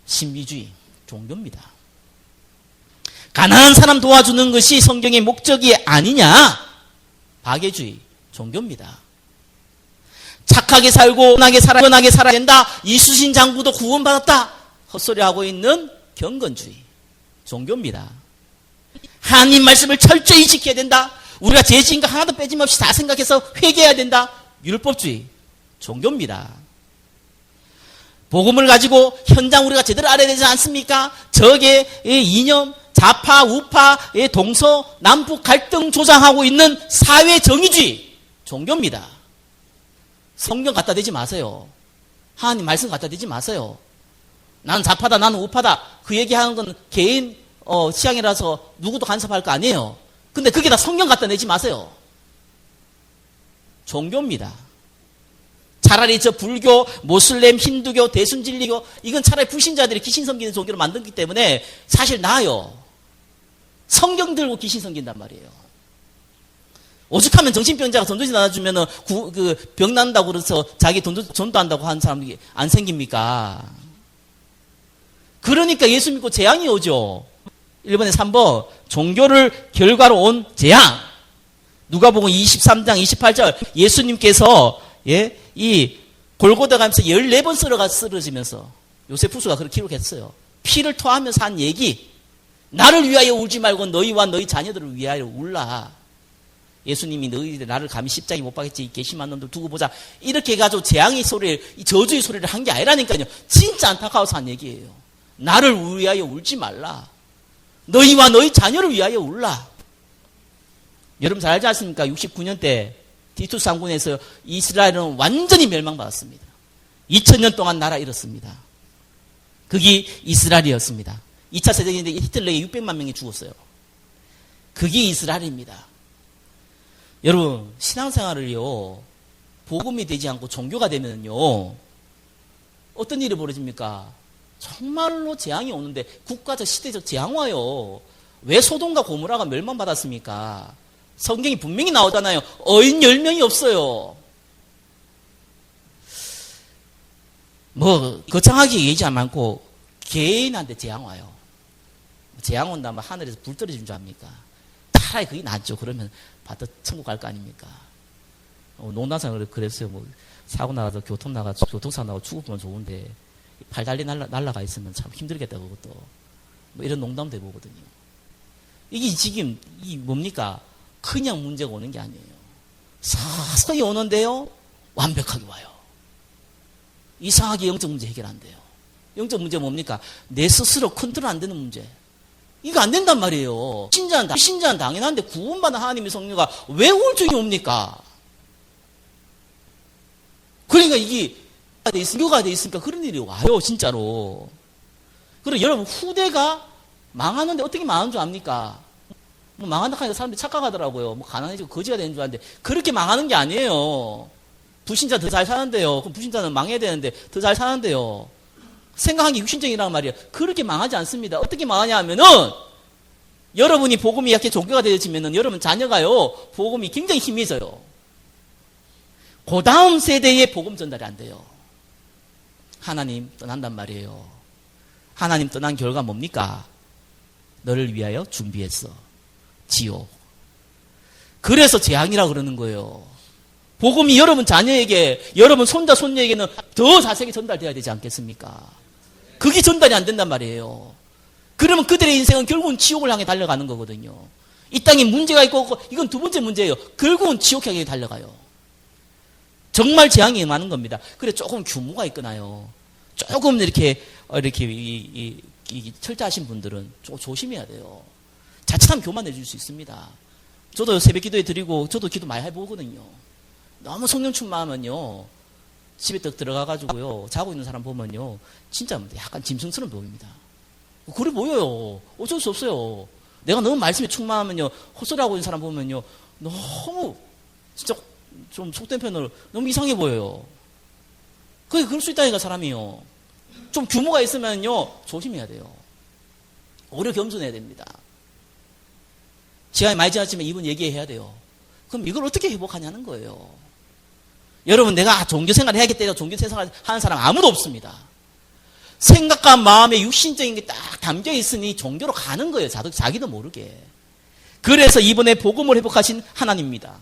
신비주의, 종교입니다. 가난한 사람 도와주는 것이 성경의 목적이 아니냐? 박애주의, 종교입니다. 착하게 살고 편하게 살아야 된다. 이수신 장군도 구원받았다. 헛소리하고 있는 경건주의, 종교입니다. 하나님 말씀을 철저히 지켜야 된다. 우리가 죄 지은 거 하나도 빼짐없이 다 생각해서 회개해야 된다. 율법주의, 종교입니다. 복음을 가지고 현장 우리가 제대로 알아야 되지 않습니까? 적의 이념, 좌파, 우파의 동서, 남북 갈등 조장하고 있는 사회 정의주의, 종교입니다. 성경 갖다 대지 마세요. 하나님 말씀 갖다 대지 마세요. 나는 좌파다, 나는 우파다. 그 얘기하는 건 개인 취향이라서 누구도 간섭할 거 아니에요. 근데 그게 다 성경 갖다 내지 마세요. 종교입니다. 차라리 저 불교, 모슬렘, 힌두교, 대순진리교 이건 차라리 불신자들이 귀신 섬기는 종교로 만들기 때문에 사실 나아요. 성경 들고 귀신 섬긴단 말이에요. 오죽하면 정신병자가 돈주지 나눠주면 병 난다고 그래서 자기 전도한다고 하는 사람이 안 생깁니까? 그러니까 예수 믿고 재앙이 오죠. 1번에 3번 종교를 결과로 온 재앙. 누가복음 23장 28절 예수님께서 이 골고다 가면서 14번 쓰러지면서 요세푸스가 그렇게 기록했어요. 피를 토하면서 한 얘기. 나를 위하여 울지 말고 너희와 너희 자녀들을 위하여 울라. 예수님이 너희들 나를 감히 십자가에 못 박겠지 이 괘씸한 놈들 두고 보자. 이렇게 해가지고 재앙의 소리를, 이 저주의 소리를 한 게 아니라니까요. 진짜 안타까워서 한 얘기예요. 나를 위하여 울지 말라. 너희와 너희 자녀를 위하여 울라. 여러분 잘 알지 않습니까? 69년 때 티투스 장군에서 이스라엘은 완전히 멸망받았습니다. 2000년 동안 나라 잃었습니다. 그게 이스라엘이었습니다. 2차 세계대전인데 히틀러에 600만 명이 죽었어요. 그게 이스라엘입니다. 여러분 신앙생활을요 복음이 되지 않고 종교가 되면요 어떤 일이 벌어집니까? 정말로 재앙이 오는데 국가적 시대적 재앙 와요. 왜 소돔과 고모라가 멸망받았습니까? 성경이 분명히 나오잖아요. 어인 10명이 없어요. 거창하게 얘기하지 않고 개인한테 재앙 와요. 재앙 온다면 하늘에서 불 떨어지는 줄 압니까? 차라리 그게 낫죠. 그러면 받아 천국 갈 거 아닙니까? 농담상 그랬어요. 사고 나가서 교통사고 나고 죽으면 좋은데 팔달리 날라가 있으면 참 힘들겠다 그것도. 이런 농담도 해보거든요. 이게 지금 뭡니까? 그냥 문제가 오는 게 아니에요. 서서히 오는데요. 완벽하게 와요. 이상하게 영적 문제 해결 안 돼요. 영적 문제 뭡니까? 내 스스로 컨트롤 안 되는 문제. 이거 안 된단 말이에요. 신자는 당연한데 구원받은 하나님의 성령가 왜 우울증이 옵니까? 그러니까 이게 교가 돼 있으니까 그런 일이 와요, 진짜로. 그리고 여러분 후대가 망하는데 어떻게 망하는 줄 압니까? 망한다 하니까 사람들이 착각하더라고요. 가난해지고 거지가 되는 줄 아는데 그렇게 망하는 게 아니에요. 불신자 더 잘 사는데요. 그럼 불신자는 망해야 되는데 더 잘 사는데요. 생각한 게 육신적이란 말이에요. 그렇게 망하지 않습니다. 어떻게 망하냐 하면은 여러분이 복음이 약해 종교가 되어지면은 여러분 자녀가요 복음이 굉장히 희미해져요. 그 다음 세대에 복음 전달이 안 돼요. 하나님 떠난단 말이에요. 하나님 떠난 결과 뭡니까? 너를 위하여 준비했어. 지옥. 그래서 재앙이라고 그러는 거예요. 복음이 여러분 자녀에게, 여러분 손자, 손녀에게는 더 자세하게 전달돼야 되지 않겠습니까? 그게 전달이 안 된단 말이에요. 그러면 그들의 인생은 결국은 지옥을 향해 달려가는 거거든요. 이 땅에 문제가 있고, 이건 두 번째 문제예요. 결국은 지옥 향해 달려가요. 정말 재앙이 임하는 겁니다. 그래, 조금 규모가 있거나요. 조금 이렇게 철저하신 분들은 조금 조심해야 돼요. 자칫하면 교만해질 수 있습니다. 저도 새벽 기도에 드리고 저도 기도 많이 해보거든요. 너무 성령 충만하면요. 집에 딱 들어가가지고요. 자고 있는 사람 보면요. 진짜 약간 짐승처럼 보입니다. 그래 보여요. 어쩔 수 없어요. 내가 너무 말씀에 충만하면요. 헛소리하고 있는 사람 보면요. 너무 진짜 좀 속된 표현으로 너무 이상해 보여요. 그럴 수 있다니까 사람이요. 좀 규모가 있으면요. 조심해야 돼요. 오히려 겸손해야 됩니다. 시간이 많이 지났지만 이분 얘기해야 돼요. 그럼 이걸 어떻게 회복하냐는 거예요. 여러분 내가 종교생활 해야겠다 종교생활 하는 사람 아무도 없습니다. 생각과 마음에 육신적인 게 딱 담겨 있으니 종교로 가는 거예요. 자기도 모르게. 그래서 이번에 복음을 회복하신 하나님입니다.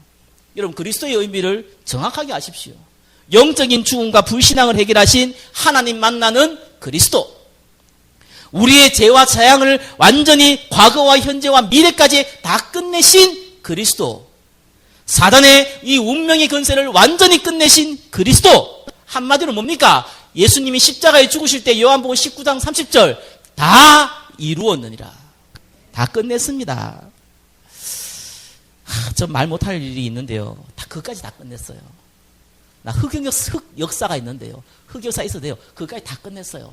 여러분 그리스도의 의미를 정확하게 아십시오. 영적인 죽음과 불신앙을 해결하신 하나님 만나는 그리스도. 우리의 죄와 재앙을 완전히 과거와 현재와 미래까지 다 끝내신 그리스도. 사단의 이 운명의 권세를 완전히 끝내신 그리스도. 한마디로 뭡니까? 예수님이 십자가에 죽으실 때 요한복음 19장 30절 다 이루었느니라. 다 끝냈습니다. 저 말 못할 일이 있는데요. 그것까지 다 끝냈어요. 나 흑역사가 있는데요. 흑역사 있어도 돼요. 그것까지 다 끝냈어요.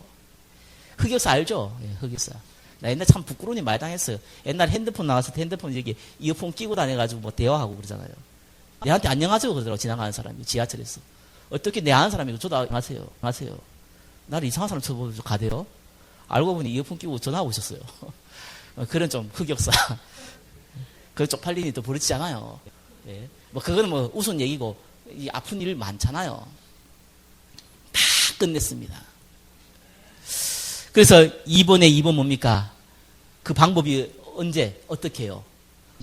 흑역사 알죠? 예, 흑역사. 나 옛날 참 부끄러운 말 당했어요. 옛날 핸드폰 나가서 핸드폰 여기 이어폰 끼고 다녀가지고 뭐 대화하고 그러잖아요. 내한테 안녕하세요 그러더라고 지나가는 사람이 지하철에서. 어떻게 내 아는 사람이고 저도 안녕하세요. 나를 이상한 사람 쳐보고 가대요. 알고 보니 이어폰 끼고 전화하고 있었어요. 그런 좀 흑역사. 그런 쪽팔리니 또 부르지 않아요. 예. 뭐 그거는 뭐 우스운 얘기고 이 아픈 일 많잖아요. 다 끝냈습니다. 그래서 이번 뭡니까? 그 방법이 언제 어떻게 해요?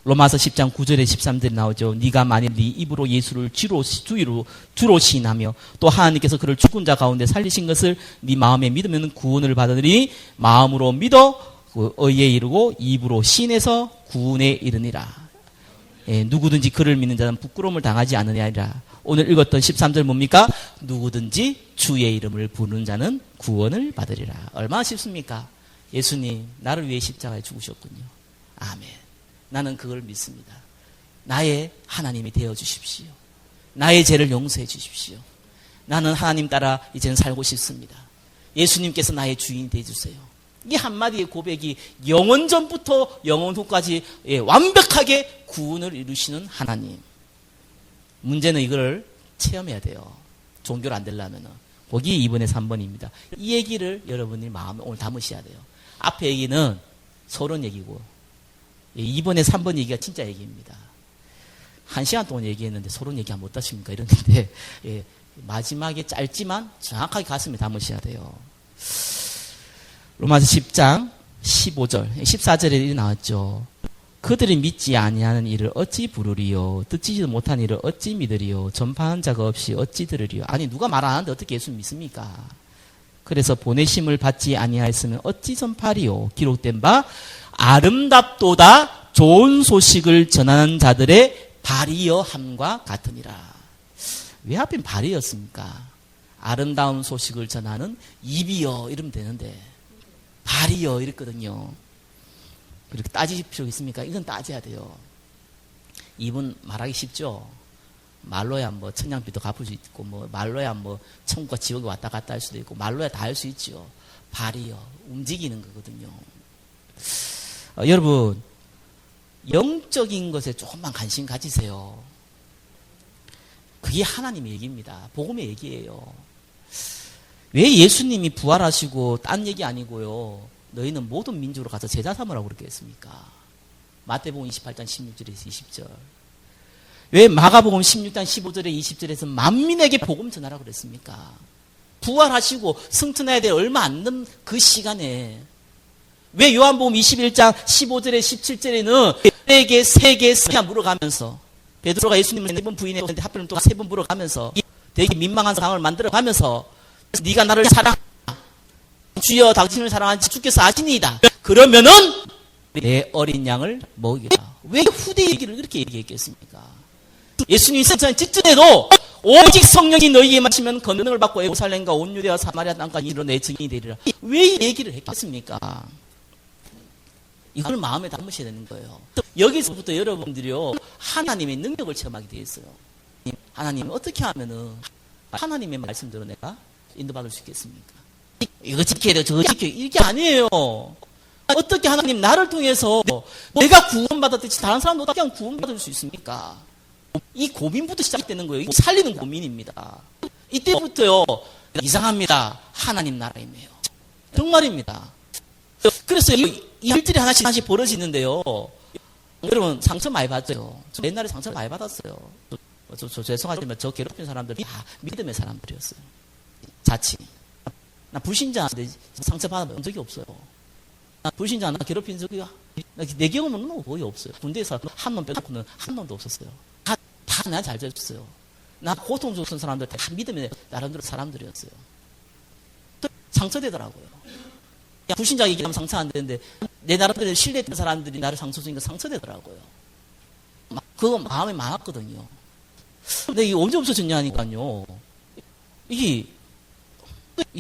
로마서 10장 9절에 13절에 나오죠. 네가 만일 네 입으로 예수를 주로 시인하며 또 하나님께서 그를 죽은 자 가운데 살리신 것을 네 마음에 믿으면 구원을 받으리니 마음으로 믿어 의에 이르고 입으로 시인해서 구원에 이르니라. 예, 누구든지 그를 믿는 자는 부끄러움을 당하지 않으리라. 오늘 읽었던 13절 뭡니까? 누구든지 주의 이름을 부르는 자는 구원을 받으리라. 얼마나 쉽습니까? 예수님 나를 위해 십자가에 죽으셨군요. 아멘. 나는 그걸 믿습니다. 나의 하나님이 되어주십시오. 나의 죄를 용서해 주십시오. 나는 하나님 따라 이제는 살고 싶습니다. 예수님께서 나의 주인이 되어주세요. 이 한마디의 고백이 영원 전부터 영원 후까지 완벽하게 구원을 이루시는 하나님. 문제는 이걸 체험해야 돼요. 종교로 안 되려면. 거기 2번에 3번입니다. 이 얘기를 여러분이 마음에 오늘 담으셔야 돼요. 앞에 얘기는 서론 얘기고 2번에 3번 얘기가 진짜 얘기입니다. 1시간 동안 얘기했는데 서론 얘기하면 어떠십니까? 이러는데 마지막에 짧지만 정확하게 가슴에 담으셔야 돼요. 로마서 10장 15절 14절에 이렇게 나왔죠. 그들이 믿지 아니하는 일을 어찌 부르리요? 듣지도 못한 일을 어찌 믿으리요? 전파한 자가 없이 어찌 들으리요? 아니 누가 말 안 하는데 어떻게 예수 믿습니까? 그래서 보내심을 받지 아니하였으면 어찌 전파리요? 기록된 바 아름답도다 좋은 소식을 전하는 자들의 발이여함과 같으니라. 왜 하필 발이였습니까? 아름다운 소식을 전하는 입이여 이러면 되는데 발이여 이랬거든요. 그렇게 따질 필요가 있습니까? 이건 따져야 돼요. 입은 말하기 쉽죠. 말로야 뭐 천냥빚도 갚을 수 있고 뭐 말로야 뭐 천국과 지옥에 왔다 갔다 할 수도 있고 말로야 다 할 수 있죠. 발이여 움직이는 거거든요. 여러분 영적인 것에 조금만 관심 가지세요. 그게 하나님의 얘기입니다. 복음의 얘기예요. 왜 예수님이 부활하시고 딴 얘기 아니고요. 너희는 모든 민족으로 가서 제자 삼으라고 그렇게 했습니까? 마태복음 28장 16절에서 20절. 왜 마가복음 16장 15절에 20절에서 만민에게 복음 전하라고 그랬습니까? 부활하시고 승천해야 될 얼마 안 된 그 시간에 왜 요한복음 21장 15절에 17절에는 세계 세계 물어가면서 베드로가 예수님을 4번 부인했는데 하필이면 또 3번 물어가면서 되게 민망한 상황을 만들어가면서 네가 나를 사랑 주여 당신을 사랑하지 주께서 아시니이다. 그러면은 내 어린 양을 먹이라. 왜 후대 얘기를 그렇게 얘기했겠습니까? 예수님이 세상 직전에도 오직 성령이 너희에게 마시면 권능을 받고 예루살렘과 온 유대와 사마리아 땅까지 이르러 내 증인이 되리라. 왜 이 얘기를 했겠습니까? 이걸 마음에 담으셔야 되는 거예요. 여기서부터 여러분들이요, 하나님의 능력을 체험하게 되어 있어요. 하나님 어떻게 하면은 하나님의 말씀대로 내가 인도받을 수 있겠습니까? 이거 지켜야 돼, 저거 지켜야 돼. 이게 아니에요. 어떻게 하나님 나를 통해서 내가 구원받았듯이 다른 사람도 어떻게 하면 구원받을 수 있습니까? 이 고민부터 시작되는 거예요. 이 살리는 고민입니다. 이때부터요, 이상합니다. 하나님 나라임이에요. 정말입니다. 그래서 이 일들이 하나씩 벌어지는데요. 여러분 상처 많이 받죠. 저 옛날에 상처 많이 받았어요. 저 죄송하지만 저 괴롭힌 사람들이 다 믿음의 사람들이었어요. 자칭. 나 불신자인데 상처 받아본 적이 없어요. 나 불신자 나 괴롭힌 적이 내 경험은 거의 없어요. 군대에서 한 놈 빼놓고는 한 놈도 없었어요. 다 나 잘 줬어요. 나 고통 줬던 사람들 다 믿음의 나름대로 사람들이었어요. 상처되더라고요. 불신자 얘기하면 상처 안 되는데 내 나름대로 신뢰했던 사람들이 나를 상처 주니까 상처되더라고요. 그거 마음에 많았거든요. 근데 이게 언제 없어졌냐니까요. 이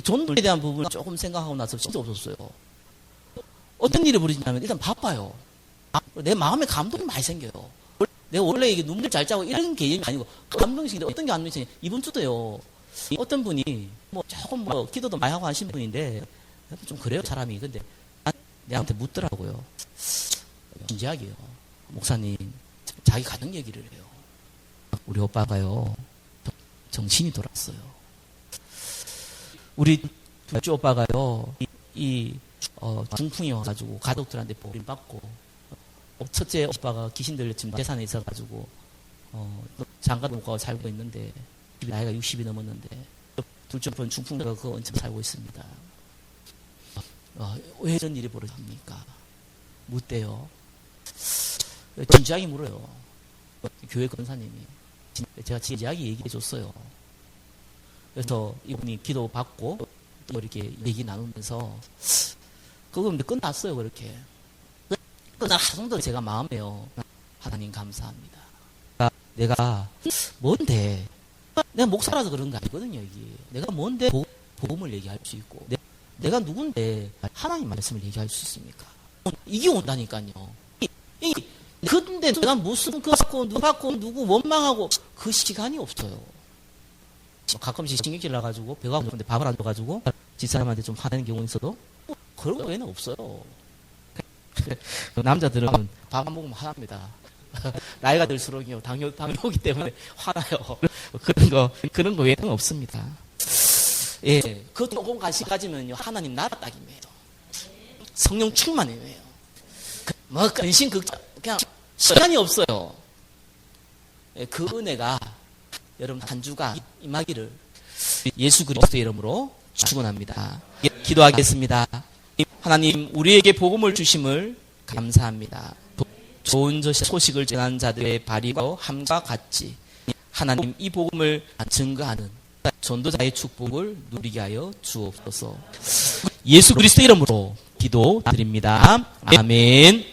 돈에 대한 부분을 조금 생각하고 나서 진짜 없었어요. 어떤 일이 벌어지냐면 일단 바빠요. 내 마음에 감동이 많이 생겨요. 내가 원래 이게 눈물 잘 짜고 이런 개념이 아니고 감동이 생기는데 어떤 게 감동이 생겨요. 이번 주도요. 어떤 분이 조금 기도도 많이 하고 하신 분인데 좀 그래요 사람이. 근데 내한테 묻더라고요. 진지하게요. 목사님 자기 가정 얘기를 해요. 우리 오빠가요 정신이 돌았어요. 우리 둘째 오빠가요 중풍이 와가지고 가족들한테 버림받고 첫째 오빠가 귀신 들렸지만 재산에 있어가지고 장가 못 살고 있는데 나이가 60이 넘었는데 둘째 오빠는 중풍과 그 얹혀 살고 있습니다. 왜 이런 일이 벌어집니까? 묻대요. 진지하게 물어요. 교회 권사님이 제가 진지하게 얘기해 줬어요. 그래서 이분이 기도 받고 또 이렇게 얘기 나누면서 그거 근데 끝났어요. 그렇게 끝난 하정도 제가 마음에요. 하나님 감사합니다. 내가 뭔데 내가 목사라서 그런 거 아니거든요. 이게 내가 뭔데 복음을 얘기할 수 있고 내가 누군데 하나님 말씀을 얘기할 수 있습니까? 이게 온다니까요. 근데 내가 무슨 그 받고 누구 받고 누구 원망하고 그 시간이 없어요. 가끔씩 신경질 나가지고 배가 고픈데 밥을 안 줘가지고 집사람한테 좀 화내는 경우 있어도 그런 거에는 없어요. 남자들은 밥 안 먹으면 화납니다. 나이가 들수록요 당뇨 오기 때문에 화나요. 그런 거 외에는 없습니다. 예, 그 조금 관심 가지면요 하나님 나라 딱이에요. 성령 충만이에요. 뭐 근심 극장 그냥 시간이 없어요. 예, 그 은혜가 여러분 한 주가 임하기를 예수 그리스도의 이름으로 축원합니다. 기도하겠습니다. 하나님 우리에게 복음을 주심을 감사합니다. 좋은 소식을 전하는 자들의 발이고 함과 같이 하나님 이 복음을 증거하는 전도자의 축복을 누리게 하여 주옵소서. 예수 그리스도의 이름으로 기도드립니다. 아멘.